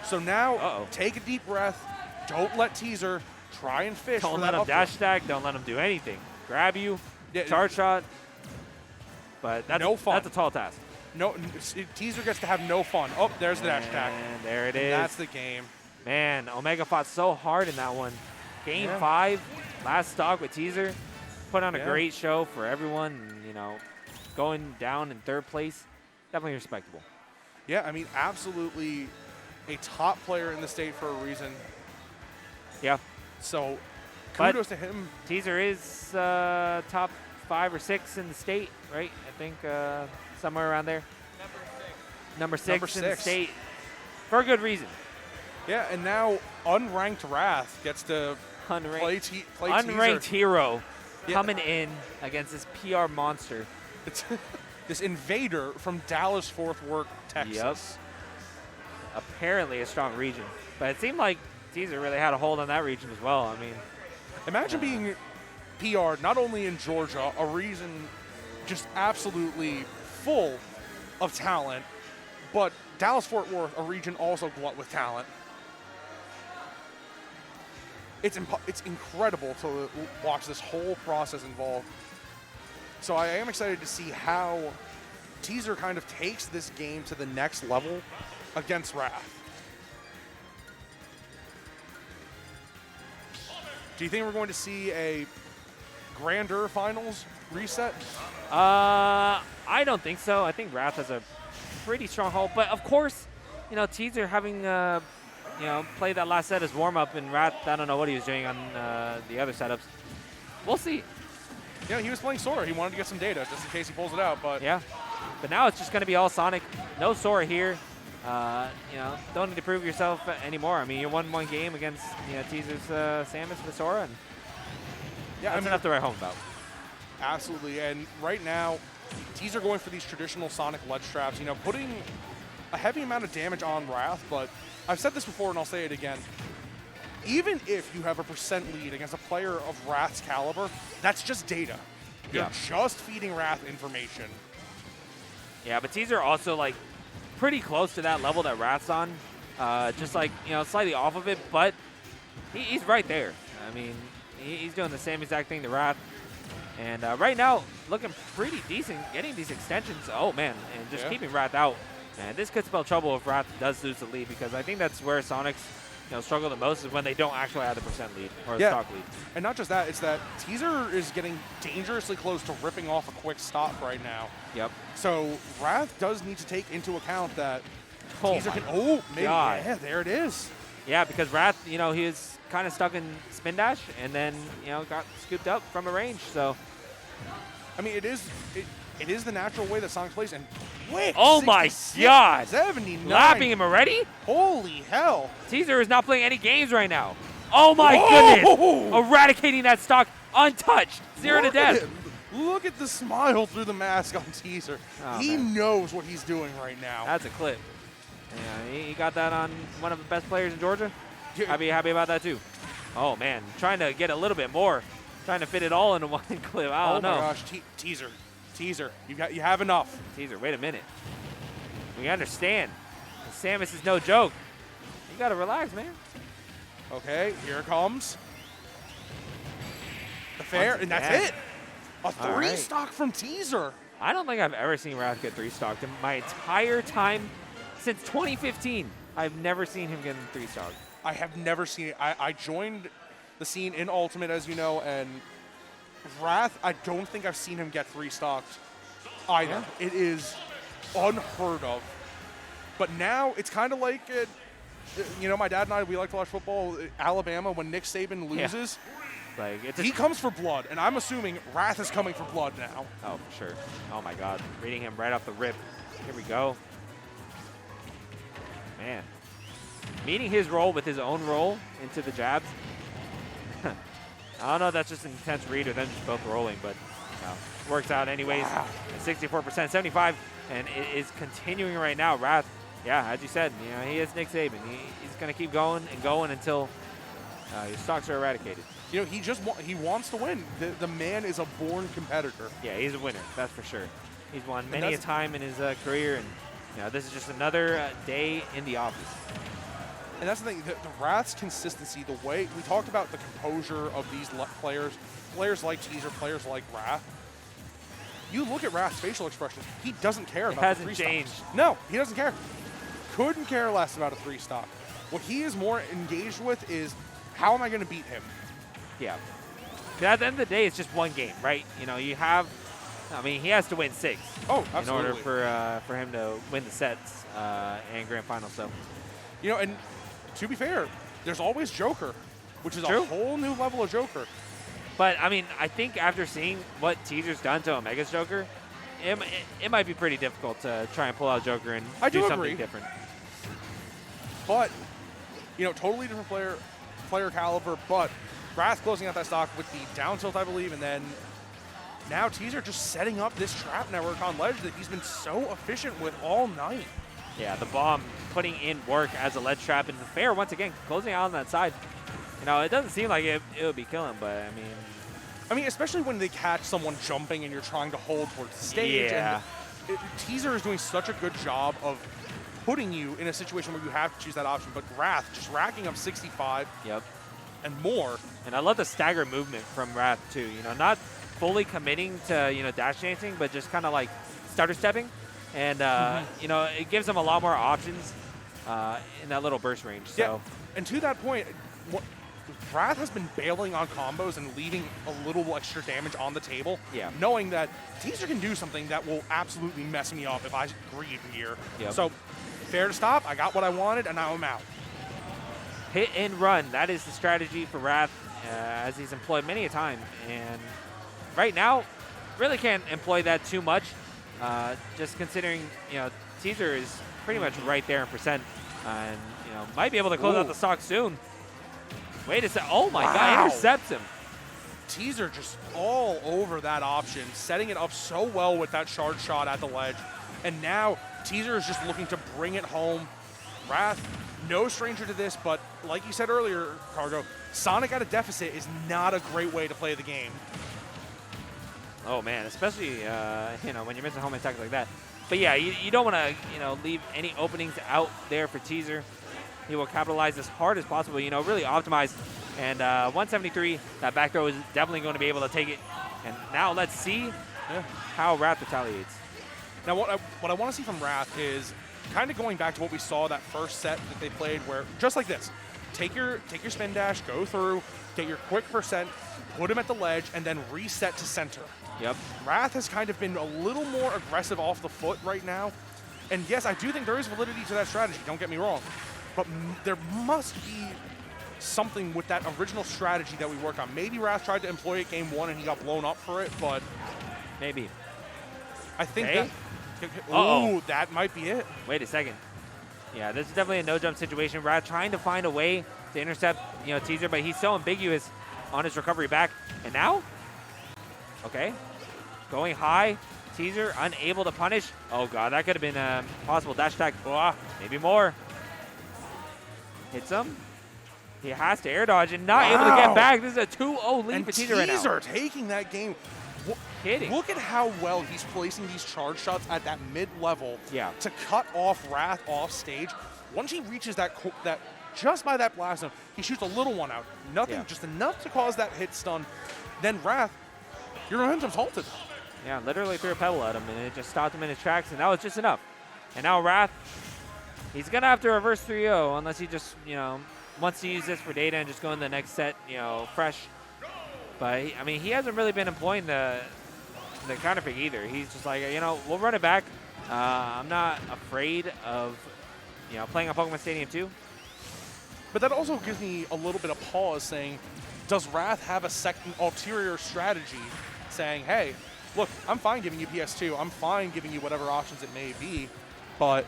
so now Uh-oh. take a deep breath. Don't let Teaser try and fish Don't for let that him up dash throw. stack. Don't let him do anything. Grab you, Yeah, charge shot. But that's, No fun. that's a tall task. No, Teaser gets to have no fun. Oh, there's the dash attack. And there it And is. that's the game. Man, Omega fought so hard in that one. Game 5, last stock with Teaser. Put on a great show for everyone. And, going down in third place, definitely respectable. Yeah, I mean, absolutely a top player in the state for a reason. Yeah. So But- kudos to him. Teaser is top 5 or 6 in the state, right? I think somewhere around there. Number 6 Number in the 6. state for a good reason. Yeah, and now unranked Wrath gets to Unranked, play unranked Teaser. hero Yeah. coming in against this PR monster. It's this invader from Dallas-Fort Worth, Texas. Apparently a strong region, but it seemed like Teaser really had a hold on that region as well. I mean, Imagine being PR'd not only in Georgia, a region just absolutely full of talent, but Dallas-Fort Worth, a region also glut with talent. It's incredible to watch this whole process involved. So I am excited to see how Teaser kind of takes this game to the next level against Wrath. Do you think we're going to see a grander finals reset? I don't think so. I think Wrath has a pretty strong hold, but of course, Teaser having played that last set as warm up, and Wrath, I don't know what he was doing on the other setups. We'll see. Yeah, he was playing Sora. He wanted to get some data just in case he pulls it out, but Yeah, but now it's just going to be all Sonic. No Sora here. don't need to prove yourself anymore. I mean, you won one game against Teaser's Samus Visora, and that's enough to write home about. Absolutely, and right now, Teaser going for these traditional Sonic ledge traps, putting a heavy amount of damage on Wrath, but I've said this before and I'll say it again. Even if you have a percent lead against a player of Wrath's caliber, that's just data. You're just feeding Wrath information. Yeah, but Teaser also like pretty close to that level that Wrath's on. Just like, slightly off of it, but he's right there. I mean, he's doing the same exact thing to Wrath. And right now, looking pretty decent, getting these extensions. Oh, man, and just keeping Wrath out. And this could spell trouble if Wrath does lose the lead, because I think that's where Sonics struggle the most, is when they don't actually have the percent lead or the stock lead. And not just that, it's that Teaser is getting dangerously close to ripping off a quick stop right now. Yep. So Wrath does need to take into account that Teaser can. Maybe. God. Yeah, there it is. Yeah, because Wrath, he was kind of stuck in spin dash, and then got scooped up from a range. So, I mean, it is the natural way that Sonic plays. And quick, oh my God, 79. lapping him already? Holy hell! Teaser is not playing any games right now. Oh my goodness! Eradicating that stock untouched, 0 to death. Look at the smile through the mask on Teaser. He knows what he's doing right now. That's a clip. Yeah, he got that on one of the best players in Georgia. Happy about that too. Oh man, trying to get a little bit more, trying to fit it all into one clip. I don't know. Oh my gosh, Teaser, you have enough. Teaser, wait a minute. We understand. Samus is no joke. You gotta relax, man. Okay, here it comes. The fair, and that's it. A 3-stock from Teaser. I don't think I've ever seen Wrath get 3-stocked in my entire time since 2015. I've never seen him get 3-stocked. I have never seen it. I joined the scene in Ultimate, as you know, and Wrath, I don't think I've seen him get 3-stocked either. Yeah. It is unheard of. But now it's kind of like, my dad and I, we like to watch football. Alabama, when Nick Saban loses, he comes for blood, and I'm assuming Wrath is coming for blood now. Oh, for sure. Oh my God, reading him right off the rip. Here we go. Man, meeting his roll with his own roll into the jabs. I don't know if that's just an intense read or them just both rolling, but works out anyways. Wow. 64%, 75, and it is continuing right now. Wrath, as you said, he is Nick Saban. He's going to keep going and going until his stocks are eradicated. He wants to win. The man is a born competitor. Yeah, he's a winner, that's for sure. He's won many a time in his career, and this is just another day in the office. And that's the thing, the Wrath's consistency, the way we talked about the composure of these players like Teaser, players like Wrath. You look at Wrath's facial expressions, he doesn't care about the 3-stock. It hasn't changed. No, he doesn't care. Couldn't care less about a 3-stock. What he is more engaged with is, how am I going to beat him? Yeah. At the end of the day, it's just one game, right? He has to win 6. Oh, absolutely. In order for him to win the sets and grand final. So, and to be fair, there's always Joker, which is a whole new level of Joker. But I think after seeing what Teaser's done to Omega's Joker, it might be pretty difficult to try and pull out Joker and do something different. But, totally different player caliber, but Wrath closing out that stock with the down tilt, I believe, and then now Teaser just setting up this trap network on ledge that he's been so efficient with all night. Yeah, the bomb putting in work as a ledge trap, and the fair once again closing out on that side. It doesn't seem like it would be killing, but I mean, especially when they catch someone jumping and you're trying to hold towards the stage. Yeah. And Teaser is doing such a good job of putting you in a situation where you have to choose that option. But Wrath just racking up 65. Yep. And more. And I love the stagger movement from Wrath too. Not fully committing to dash dancing, but just kind of like stutter stepping. And, it gives them a lot more options in that little burst range. So. Yeah. And to that point, Wrath has been bailing on combos and leaving a little extra damage on the table, knowing that Teaser can do something that will absolutely mess me up if I greed here. Yep. So, fair to stop. I got what I wanted, and now I'm out. Hit and run. That is the strategy for Wrath, as he's employed many a time. And right now, really can't employ that too much. Just considering, Teaser is pretty much right there in percent, and might be able to close out the stock soon. Wait a sec! Oh my God! Intercepts him. Teaser just all over that option, setting it up so well with that shard shot at the ledge, and now Teaser is just looking to bring it home. Wrath, no stranger to this, but like you said earlier, Cargo, Sonic at a deficit is not a great way to play the game. Oh man, especially when you're missing home attack like that. But yeah, you don't want to leave any openings out there for Teaser. He will capitalize as hard as possible. Really optimize. And 173, that back throw is definitely going to be able to take it. And now let's see how Wrath retaliates. Now what I want to see from Wrath is kind of going back to what we saw that first set that they played, where just like this, take your spin dash, go through, get your quick percent, put him at the ledge, and then reset to center. Yep. Wrath has kind of been a little more aggressive off the foot right now. And yes, I do think there is validity to that strategy, don't get me wrong. But there must be something with that original strategy that we work on. Maybe Wrath tried to employ it game 1 and he got blown up for it, but maybe. I think that. Ooh, that might be it. Wait a second. Yeah, this is definitely a no-jump situation. Wrath trying to find a way to intercept, Teaser, but he's so ambiguous on his recovery back. And now? Okay. Going high. Teaser unable to punish. Oh, God, that could have been a possible dash attack. Maybe more. Hits him. He has to air dodge and not able to get back. This is a 2-0 lead for Teaser right now. Teaser taking that game. Kidding. Look at how well he's placing these charge shots at that mid-level to cut off Wrath off stage. Once he reaches that just by that blast zone, he shoots a little one out. Nothing, just enough to cause that hit stun. Then Wrath, your momentum's halted. Yeah, literally threw a pebble at him, and it just stopped him in his tracks, and that was just enough. And now Wrath, he's going to have to reverse 3-0 unless he just, wants to use this for data and just go in the next set, fresh. But, he hasn't really been employing the counterpick either. He's just like, we'll run it back. I'm not afraid of, playing on Pokemon Stadium 2. But that also gives me a little bit of pause saying, does Wrath have a second ulterior strategy saying, hey, look, I'm fine giving you PS2. I'm fine giving you whatever options it may be, but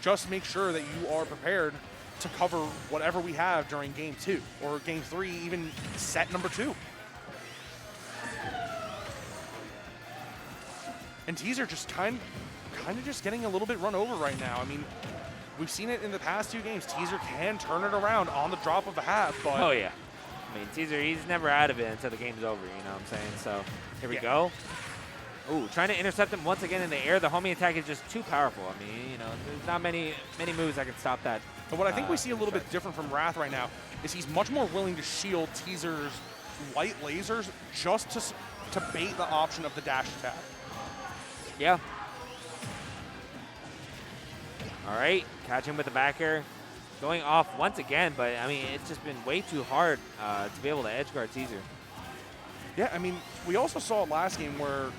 just make sure that you are prepared to cover whatever we have during game 2 or game 3, even set number 2. And Teaser just kind of just getting a little bit run over right now. We've seen it in the past 2 games. Teaser can turn it around on the drop of a hat, but oh yeah. Teaser, he's never out of it until the game's over, you know what I'm saying? So here we go. Ooh, trying to intercept him once again in the air. The homing attack is just too powerful. There's not many moves that can stop that. But what I think we see a little bit different from Wrath right now is he's much more willing to shield Teaser's light lasers just to bait the option of the dash attack. Yeah. All right, catch him with the back air. Going off once again, but it's just been way too hard to be able to edge guard Teaser. Yeah, we also saw it last game where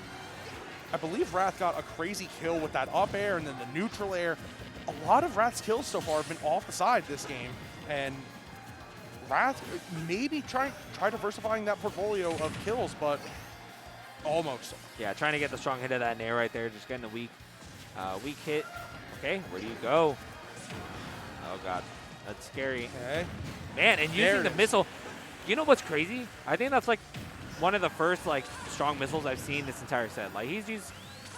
I believe Wrath got a crazy kill with that up air and then the neutral air. A lot of Wrath's kills so far have been off the side this game, and Wrath maybe try diversifying that portfolio of kills, but almost. Yeah, trying to get the strong hit of that nair right there, just getting the weak hit. Okay, where do you go? Oh God, that's scary. Okay. Man, and using the missile. You know what's crazy? I think that's like one of the first strong missiles I've seen this entire set. He's used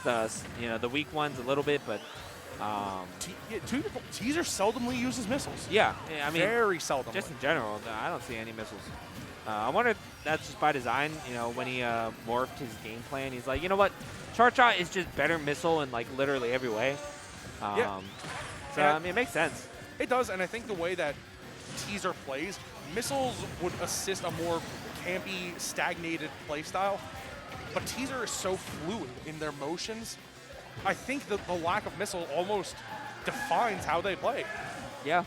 the weak ones a little bit, but Teaser seldomly uses missiles. Yeah, very seldom. Just in general, I don't see any missiles. I wonder if that's just by design. When he morphed his game plan, he's like, you know what, Charge Shot is just better missile in literally every way. So it makes sense. It does, and I think the way that Teaser plays, missiles would assist a more campy, stagnated play style. But Teaser is so fluid in their motions. I think that the lack of missile almost defines how they play. Yeah.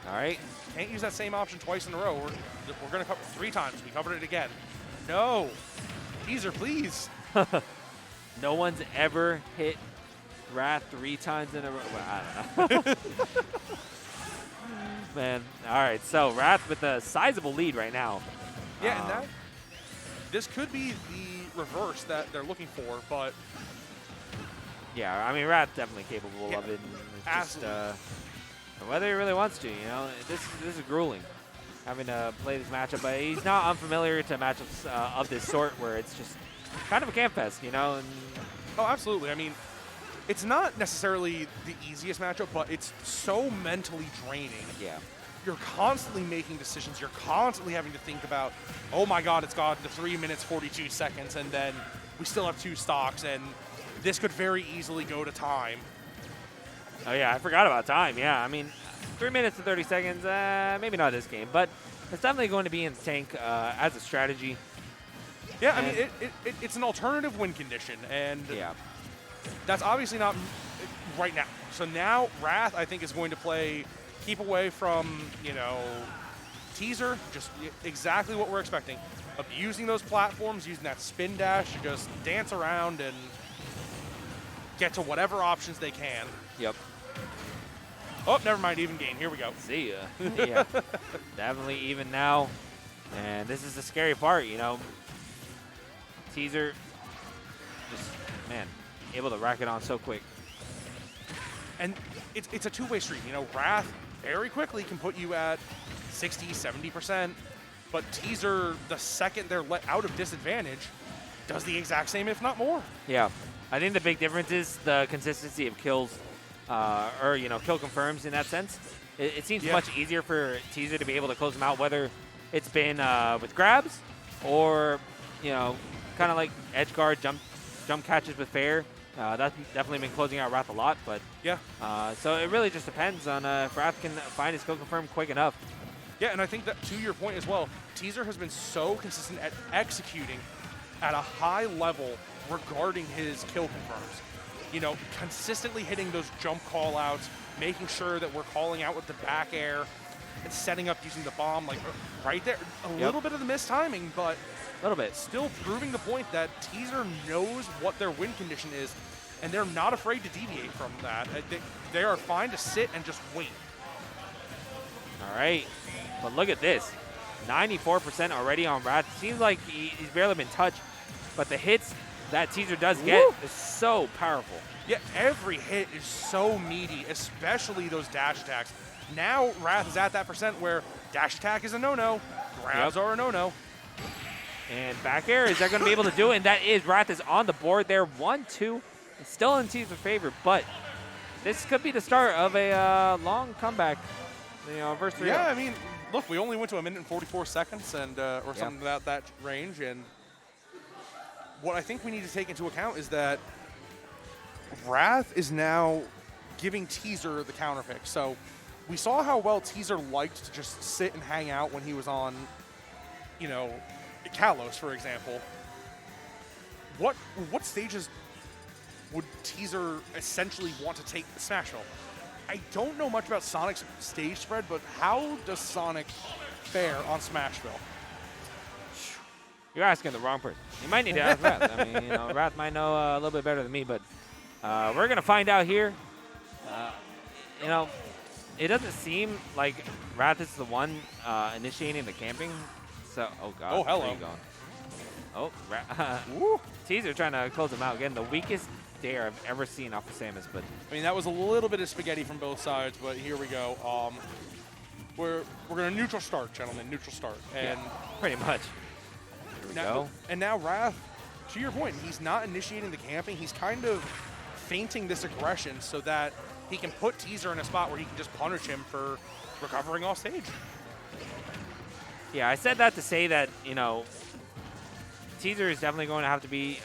All right. Can't use that same option twice in a row. We're going to cover 3 times. We covered it again. No. Teaser, please. No one's ever hit Wrath 3 times in a row. Well, I don't know. Man. All right. So Wrath with a sizable lead right now. Yeah, and this could be the reverse that they're looking for, but Yeah, I mean, Wrath definitely capable Yeah, of it. And it's absolutely. just, whether he really wants to, this is grueling. Having to play this matchup, but he's not unfamiliar to matchups of this sort where it's just kind of a camp fest, And Oh, absolutely. I mean, it's not necessarily the easiest matchup, but it's so mentally draining. yeah, You're constantly making decisions. You're constantly having to think about, oh my God, it's gone to 3 minutes, 42 seconds, and then we still have 2 stocks, and this could very easily go to time. oh yeah, I forgot about time. Yeah, I mean, 3 minutes and 30 seconds, maybe not this game, but it's definitely going to be in the tank as a strategy. Yeah, I mean, it's an alternative win condition, and Yeah, that's obviously not right now. So now Wrath, I think, is going to play keep away from, teaser, just exactly what we're expecting. Abusing those platforms, using that spin dash to just dance around and get to whatever options they can. yep. Oh, never mind, even game. Here we go. See ya. Yeah, definitely even now. And this is the scary part, Teaser, just, man, able to rack it on so quick. And it's a two-way street. Wrath very quickly can put you at 60, 70%, but Teaser, the second they're let out of disadvantage, does the exact same, if not more. Yeah, I think the big difference is the consistency of kills, or kill confirms in that sense. It seems much easier for Teaser to be able to close them out, whether it's been with grabs or kind of like edge guard jump catches with fair. That's definitely been closing out Wrath a lot, but Yeah. so it really just depends on if Wrath can find his kill confirm quick enough. Yeah, and I think that to your point as well, Teaser has been so consistent at executing at a high level regarding his kill confirms. Consistently hitting those jump call outs, making sure that we're calling out with the back air and setting up using the bomb, like right there. A little bit of the missed timing, but A little bit. still proving the point that Teaser knows what their win condition is, and they're not afraid to deviate from that. They are fine to sit and just wait. All right, but look at this. 94% already on Wrath. Seems like he's barely been touched, but the hits that Teaser does get is so powerful. Yeah, every hit is so meaty, especially those dash attacks. Now Wrath is at that percent where dash attack is a no-no, grabs are a no-no. And back air, is that going to be able to do it? And that is, Wrath is on the board there. 1-2. It's still in Teaser's favor, but this could be the start of a long comeback. Verse 3. Yeah, I mean, look, we only went to 1 minute and 44 seconds and or something about that range. And what I think we need to take into account is that Wrath is now giving Teaser the counter pick. So we saw how well Teaser liked to just sit and hang out when he was on, Kalos, for example. What stages would Teaser essentially want to take Smashville? I don't know much about Sonic's stage spread, but how does Sonic fare on Smashville? You're asking the wrong person. You might need to ask Wrath. I mean, Wrath might know a little bit better than me, but we're going to find out here. It doesn't seem like Wrath is the one initiating the camping. So, oh, God. Oh, hello. Where are you going? Oh, Teaser trying to close him out. Again, the weakest dare I've ever seen off of Samus. But I mean, that was a little bit of spaghetti from both sides, but here we go. We're going to neutral start, gentlemen, neutral start. And pretty much. Here we go. And now Wrath, to your point, he's not initiating the camping. He's kind of feinting this aggression so that he can put Teaser in a spot where he can just punish him for recovering off stage. Yeah, I said that to say that, Teaser is definitely going to have to be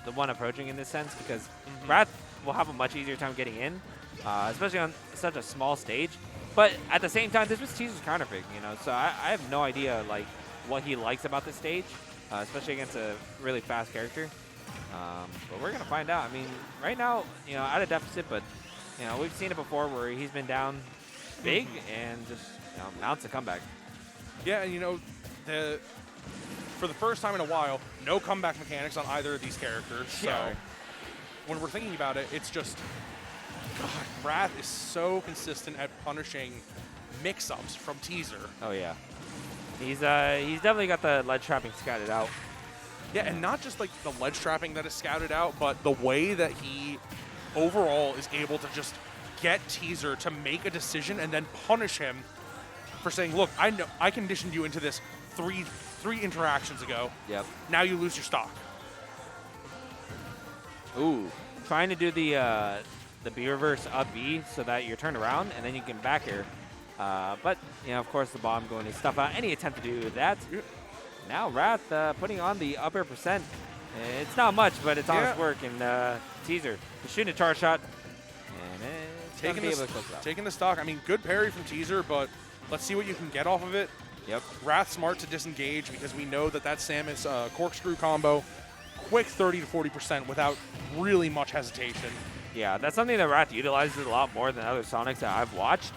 the one approaching in this sense because Wrath will have a much easier time getting in, especially on such a small stage. But at the same time, this was Teaser's counter pick, so I have no idea, what he likes about this stage, especially against a really fast character. But we're going to find out. I mean, right now, at a deficit, but, we've seen it before where he's been down big and just, mounts a comeback. Yeah, and for the first time in a while, no comeback mechanics on either of these characters. So when we're thinking about it, it's just, God, Wrath is so consistent at punishing mix-ups from Teaser. Oh, yeah. He's definitely got the ledge trapping scattered out. Yeah, and not just like the ledge trapping that is scouted out, but the way that he overall is able to just get Teaser to make a decision and then punish him for saying, look, I know I conditioned you into this three interactions ago. Yep. Now you lose your stock. Ooh. Trying to do the B reverse up B so that you're turned around and then you can back air. But, you know, of course, the bomb going to stuff out any attempt to do that. Now Wrath putting on the upper percent. It's not much, but it's honest work. And Teaser is shooting a charge shot. And it's going to be able to close it out. Taking the stock. I mean, good parry from Teaser, but let's see what you can get off of it. Yep. Wrath smart to disengage because we know that Samus corkscrew combo, quick 30 to 40% without really much hesitation. Yeah, that's something that Wrath utilizes a lot more than other Sonics that I've watched,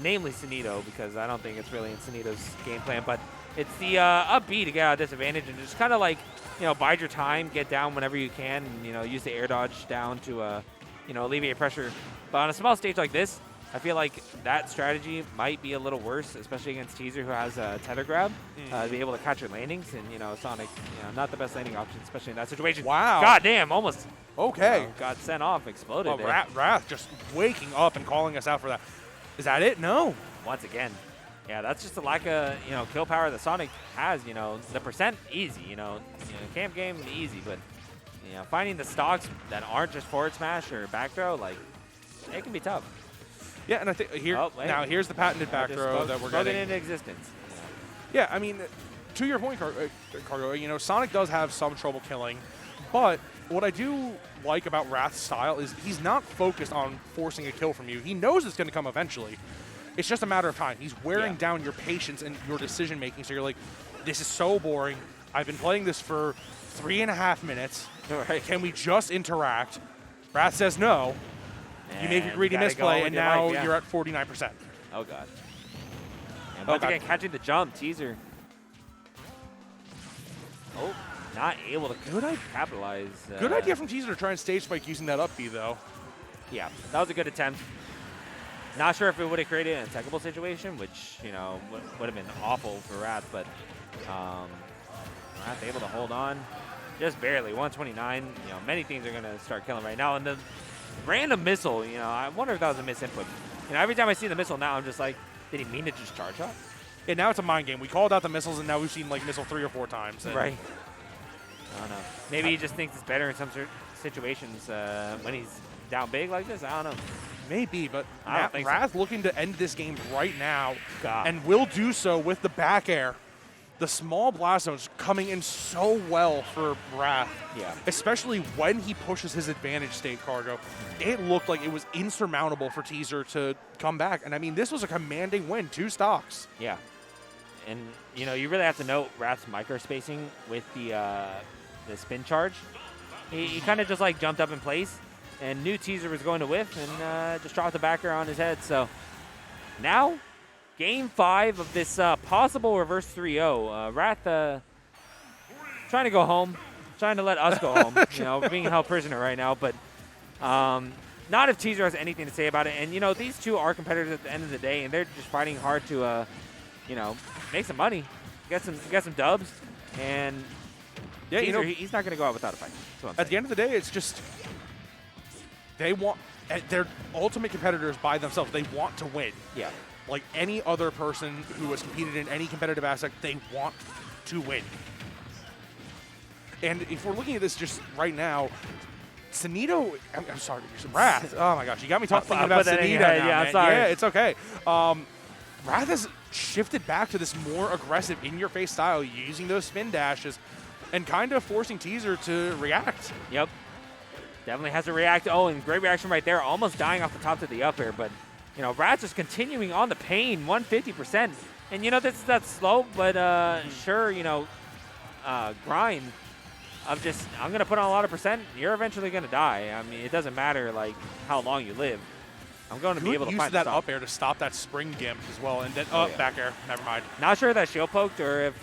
namely Sunito, because I don't think it's really in Sunito's game plan, but it's the up B to get out of disadvantage and just kind of like, you know, bide your time, get down whenever you can, and, you know, use the air dodge down to, you know, alleviate pressure. But on a small stage like this, I feel like that strategy might be a little worse, especially against Teaser, who has a tether grab to be able to catch your landings. And, you know, Sonic, you know, not the best landing option, especially in that situation. Wow. God damn, almost. Okay. You know, got sent off, exploded there. Wrath just waking up and calling us out for that. Is that it? No. Once again. Yeah, that's just a lack of, you know, kill power that Sonic has. You know, the percent, easy. You know, camp game, easy. But, you know, finding the stocks that aren't just forward smash or back throw, like, it can be tough. Yeah, and I think now here's the patented back throw that we're getting into existence. Yeah, I mean, to your point, Cargo, you know, Sonic does have some trouble killing, but what I do like about Wrath's style is he's not focused on forcing a kill from you. He knows it's going to come eventually. It's just a matter of time. He's wearing down your patience and your decision making. So you're like, this is so boring. I've been playing this for 3.5 minutes. Right. Can we just interact? Wrath says no. You make a greedy misplay, and now you're at 49%. Oh, God. And once again, catching the jump, Teaser. Oh, not able to capitalize. Good idea from Teaser to try and stage spike using that up B, though. Yeah, that was a good attempt. Not sure if it would have created an attackable situation, which, you know, would have been awful for Wrath, but Wrath able to hold on. Just barely, 129. You know, many things are going to start killing right now. And the random missile, you know, I wonder if that was a misinput. You know, every time I see the missile now, I'm just like, did he mean to just charge up? Yeah, now it's a mind game. We called out the missiles, and now we've seen, like, missile 3 or 4 times. Right. I don't know. Maybe he just thinks it's better in some situations when he's down big like this. I don't know. Maybe, but I don't think Wrath so. looking to end this game right now, God. and will do so with the back air. The small blast zones coming in so well for Wrath. Yeah. Especially when he pushes his advantage state, Cargo. It looked like it was insurmountable for Teaser to come back. And I mean, this was a commanding win, 2 stocks. Yeah. And, you know, you really have to note Wrath's micro-spacing with the spin charge. He kind of just, like, jumped up in place and knew Teaser was going to whiff and just dropped the backer on his head. So now, Game 5 of this possible reverse 3-0. Wrath trying to go home, trying to let us go home. You know, being held prisoner right now. But not if Teaser has anything to say about it. And, you know, these two are competitors at the end of the day, and they're just fighting hard to, you know, make some money, get some dubs. And Yeah, Teaser, you know, he's not going to go out without a fight. at the end of the day, it's just they want they're ultimate competitors by themselves. They want to win. Yeah. Like any other person who has competed in any competitive aspect, they want to win. And if we're looking at this just right now, Sunito, I'm sorry, Wrath. Oh my gosh, you got me thinking about put that in Sunito your head. now, Yeah, I'm man. sorry. Yeah, it's okay. Wrath has shifted back to this more aggressive, in-your-face style, using those spin dashes and kind of forcing Teaser to react. Yep. Definitely has to react. Oh, and great reaction right there. Almost dying off the top to the up air, but, you know, Wrath just continuing on the pain, 150%. And, you know, that's slow, but sure, you know, grind of just, I'm going to put on a lot of percent. You're eventually going to die. I mean, it doesn't matter, like, how long you live. I'm going to be able to use find that the up air to stop that spring gimp as well, and then back air. Never mind. Not sure if that shield poked or if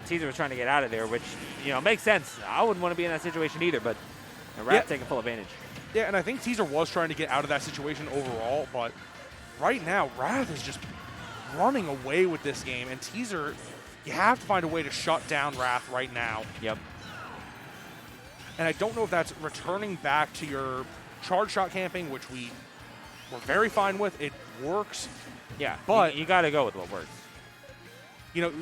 Teaser was trying to get out of there, which, you know, makes sense. I wouldn't want to be in that situation either, but Wrath taking full advantage. Yeah, and I think Teaser was trying to get out of that situation overall, but right now, Wrath is just running away with this game, and Teaser, you have to find a way to shut down Wrath right now. Yep. And I don't know if that's returning back to your charge shot camping, which we were very fine with. It works. Yeah, But you got to go with what works. you know,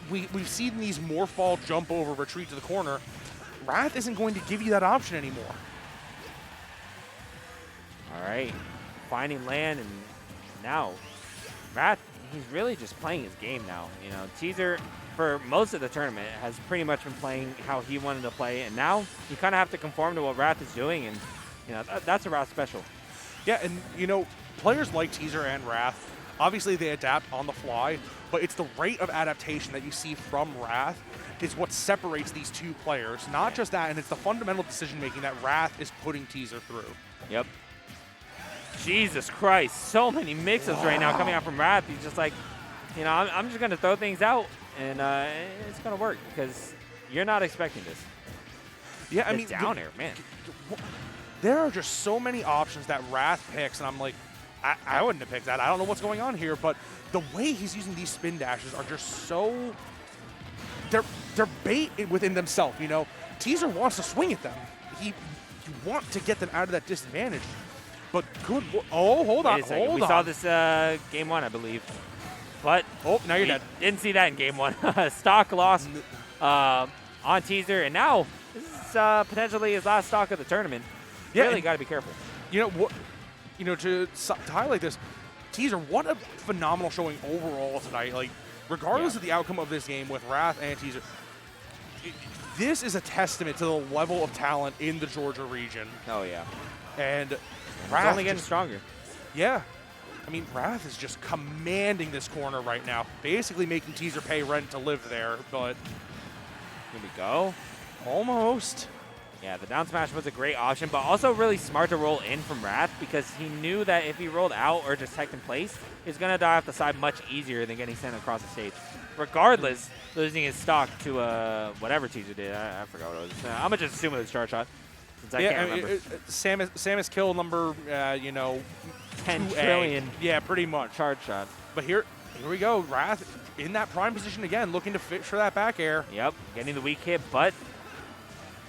we've seen these morph ball jump over retreat to the corner. Wrath isn't going to give you that option anymore. All right, finding land, and now Wrath, he's really just playing his game now. You know, Teaser, for most of the tournament, has pretty much been playing how he wanted to play, and now you kind of have to conform to what Wrath is doing, and you know that's a Wrath special. Yeah, and you know, players like Teaser and Wrath, obviously they adapt on the fly, but it's the rate of adaptation that you see from Wrath is what separates these two players. Not just that, and it's the fundamental decision making that Wrath is putting Teaser through. Yep. Jesus Christ, so many mix-ups right now coming out from Wrath. He's just like, you know, I'm just going to throw things out, and it's going to work because you're not expecting this. Yeah, I The mean, down air, man. there are just so many options that Wrath picks, and I'm like, I wouldn't have picked that. I don't know what's going on here, but the way he's using these spin dashes are just so, they're bait within themselves, you know. Teaser wants to swing at them. You want to get them out of that disadvantage. But good, hold on, Wait a second. We saw this game one, I believe. But now you're we dead. didn't see that in game one. Stock loss on Teaser, and now this is potentially his last stock of the tournament. Yeah, Really and- got to be careful. You know what? You know, to highlight this, Teaser, what a phenomenal showing overall tonight. Like, regardless of the outcome of this game with Wrath and Teaser, this is a testament to the level of talent in the Georgia region. Oh, yeah. And It's Wrath only getting just- stronger. Yeah. I mean, Wrath is just commanding this corner right now, basically making Teaser pay rent to live there, but Here we go. almost. Yeah, the down smash was a great option, but also really smart to roll in from Wrath because he knew that if he rolled out or just teched in place, he's going to die off the side much easier than getting sent across the stage. Regardless, losing his stock to whatever Teaser did. I forgot what it was. I'm going to just assume it was charge shot since I can't remember. Samus kill number, 10 2A. trillion Yeah, pretty much. charge shot. But here we go. Wrath in that prime position again, looking to fish for that back air. Yep, getting the weak hit, but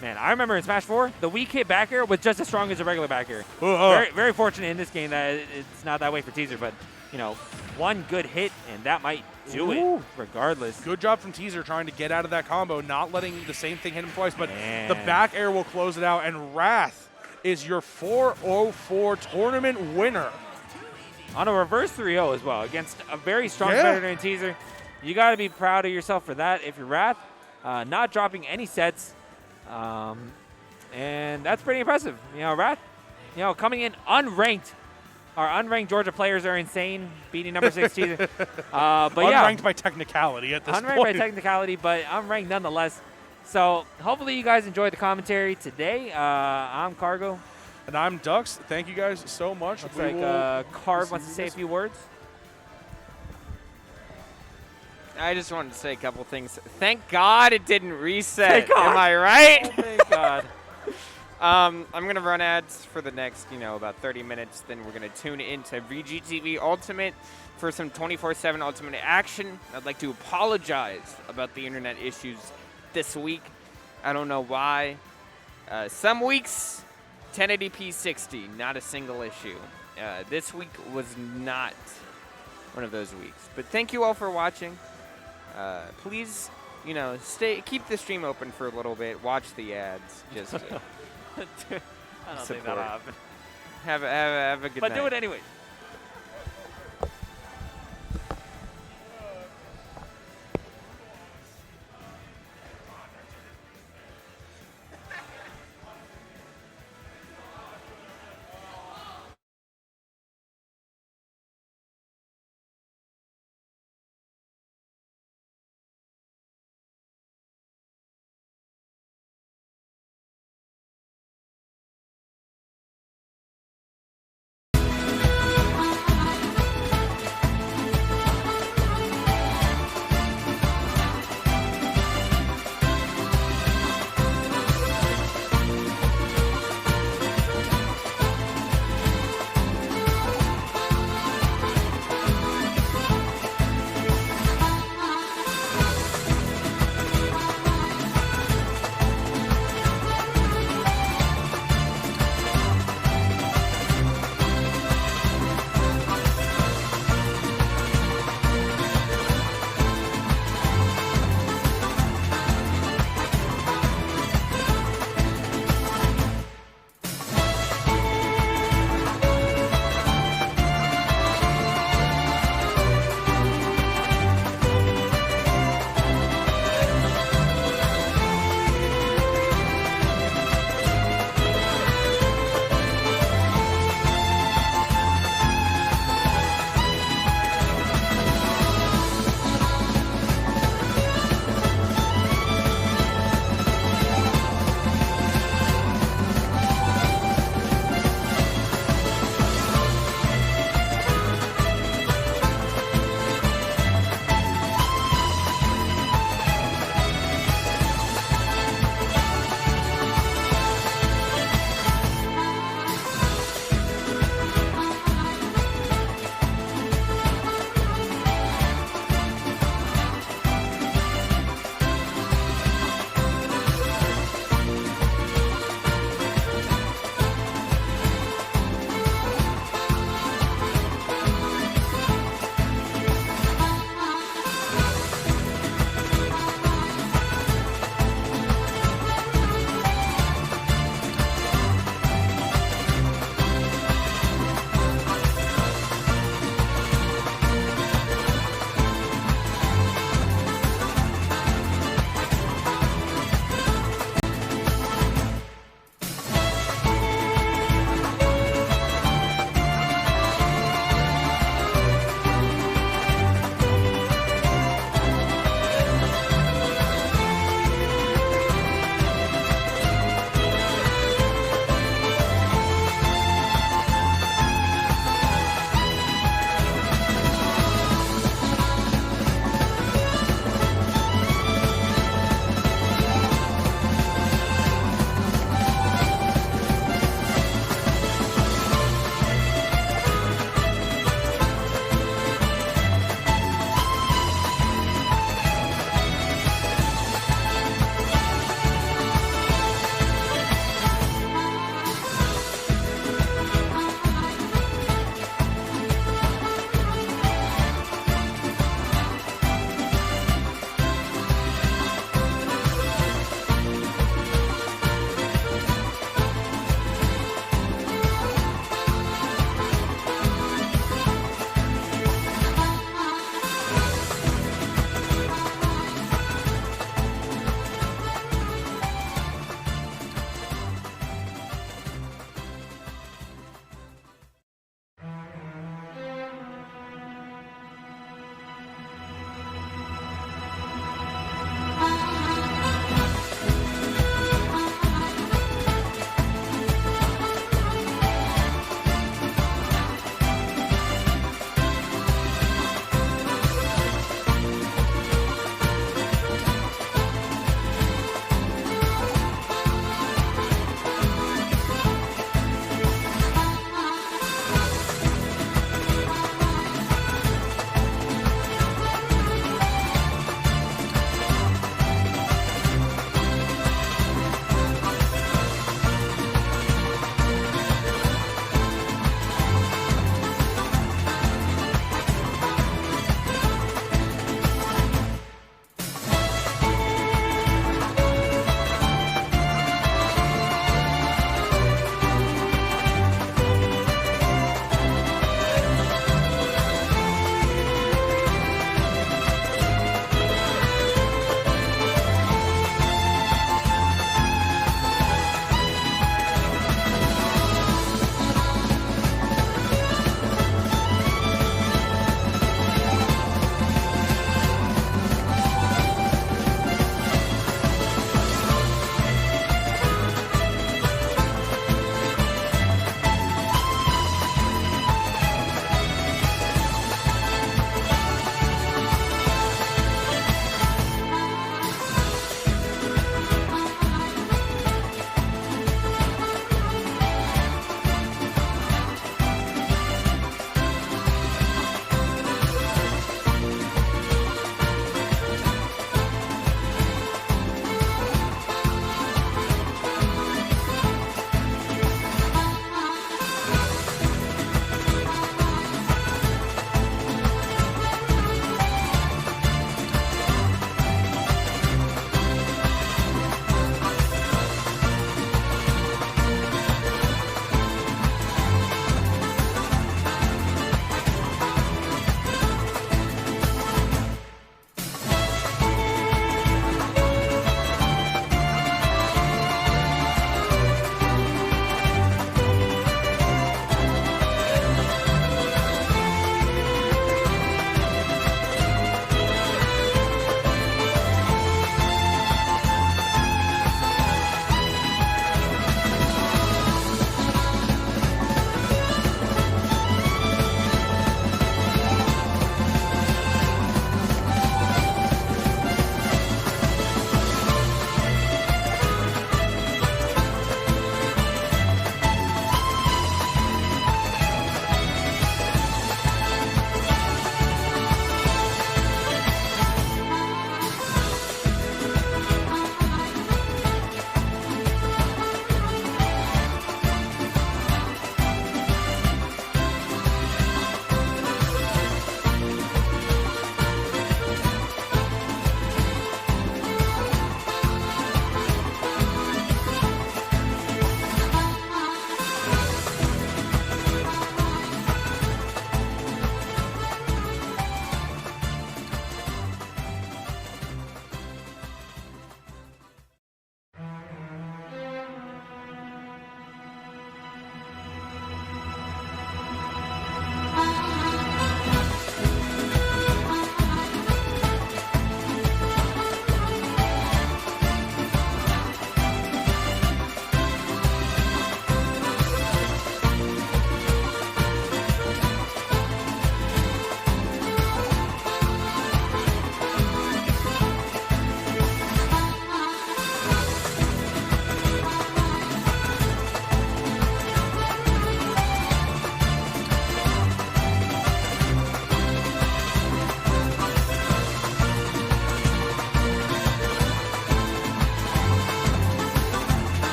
man, I remember in Smash 4, the weak hit back air was just as strong as a regular back air. Very, very fortunate in this game that it's not that way for Teaser, but you know, one good hit and that might do Ooh. it regardless. Good job from Teaser trying to get out of that combo, not letting the same thing hit him twice, but Man. the back air will close it out, and Wrath is your 404 tournament winner. On a reverse 3-0 as well against a very strong Yeah. competitor in Teaser. You got to be proud of yourself for that if you're Wrath. Not dropping any sets. And that's pretty impressive. You know, Wrath, you know, coming in unranked. Our unranked Georgia players are insane, beating number 6 Teaser. But yeah, Unranked by technicality at this unranked point. by technicality, but unranked nonetheless. So hopefully you guys enjoyed the commentary today. I'm Cargo. And I'm Dux. Thank you guys so much. Looks We like will Carv see wants to you say a guys- few words. I just wanted to say a couple things. Thank God it didn't reset. Thank God. Am I right? Oh, thank God. I'm going to run ads for the next, about 30 minutes. Then we're going to tune into VGTV Ultimate for some 24/7 Ultimate action. I'd like to apologize about the internet issues this week. I don't know why. Some weeks, 1080p 60, not a single issue. This week was not one of those weeks. But thank you all for watching. Please, keep the stream open for a little bit. Watch the ads. Just I don't think Support. that'll happen. have a good But night. do it anyways.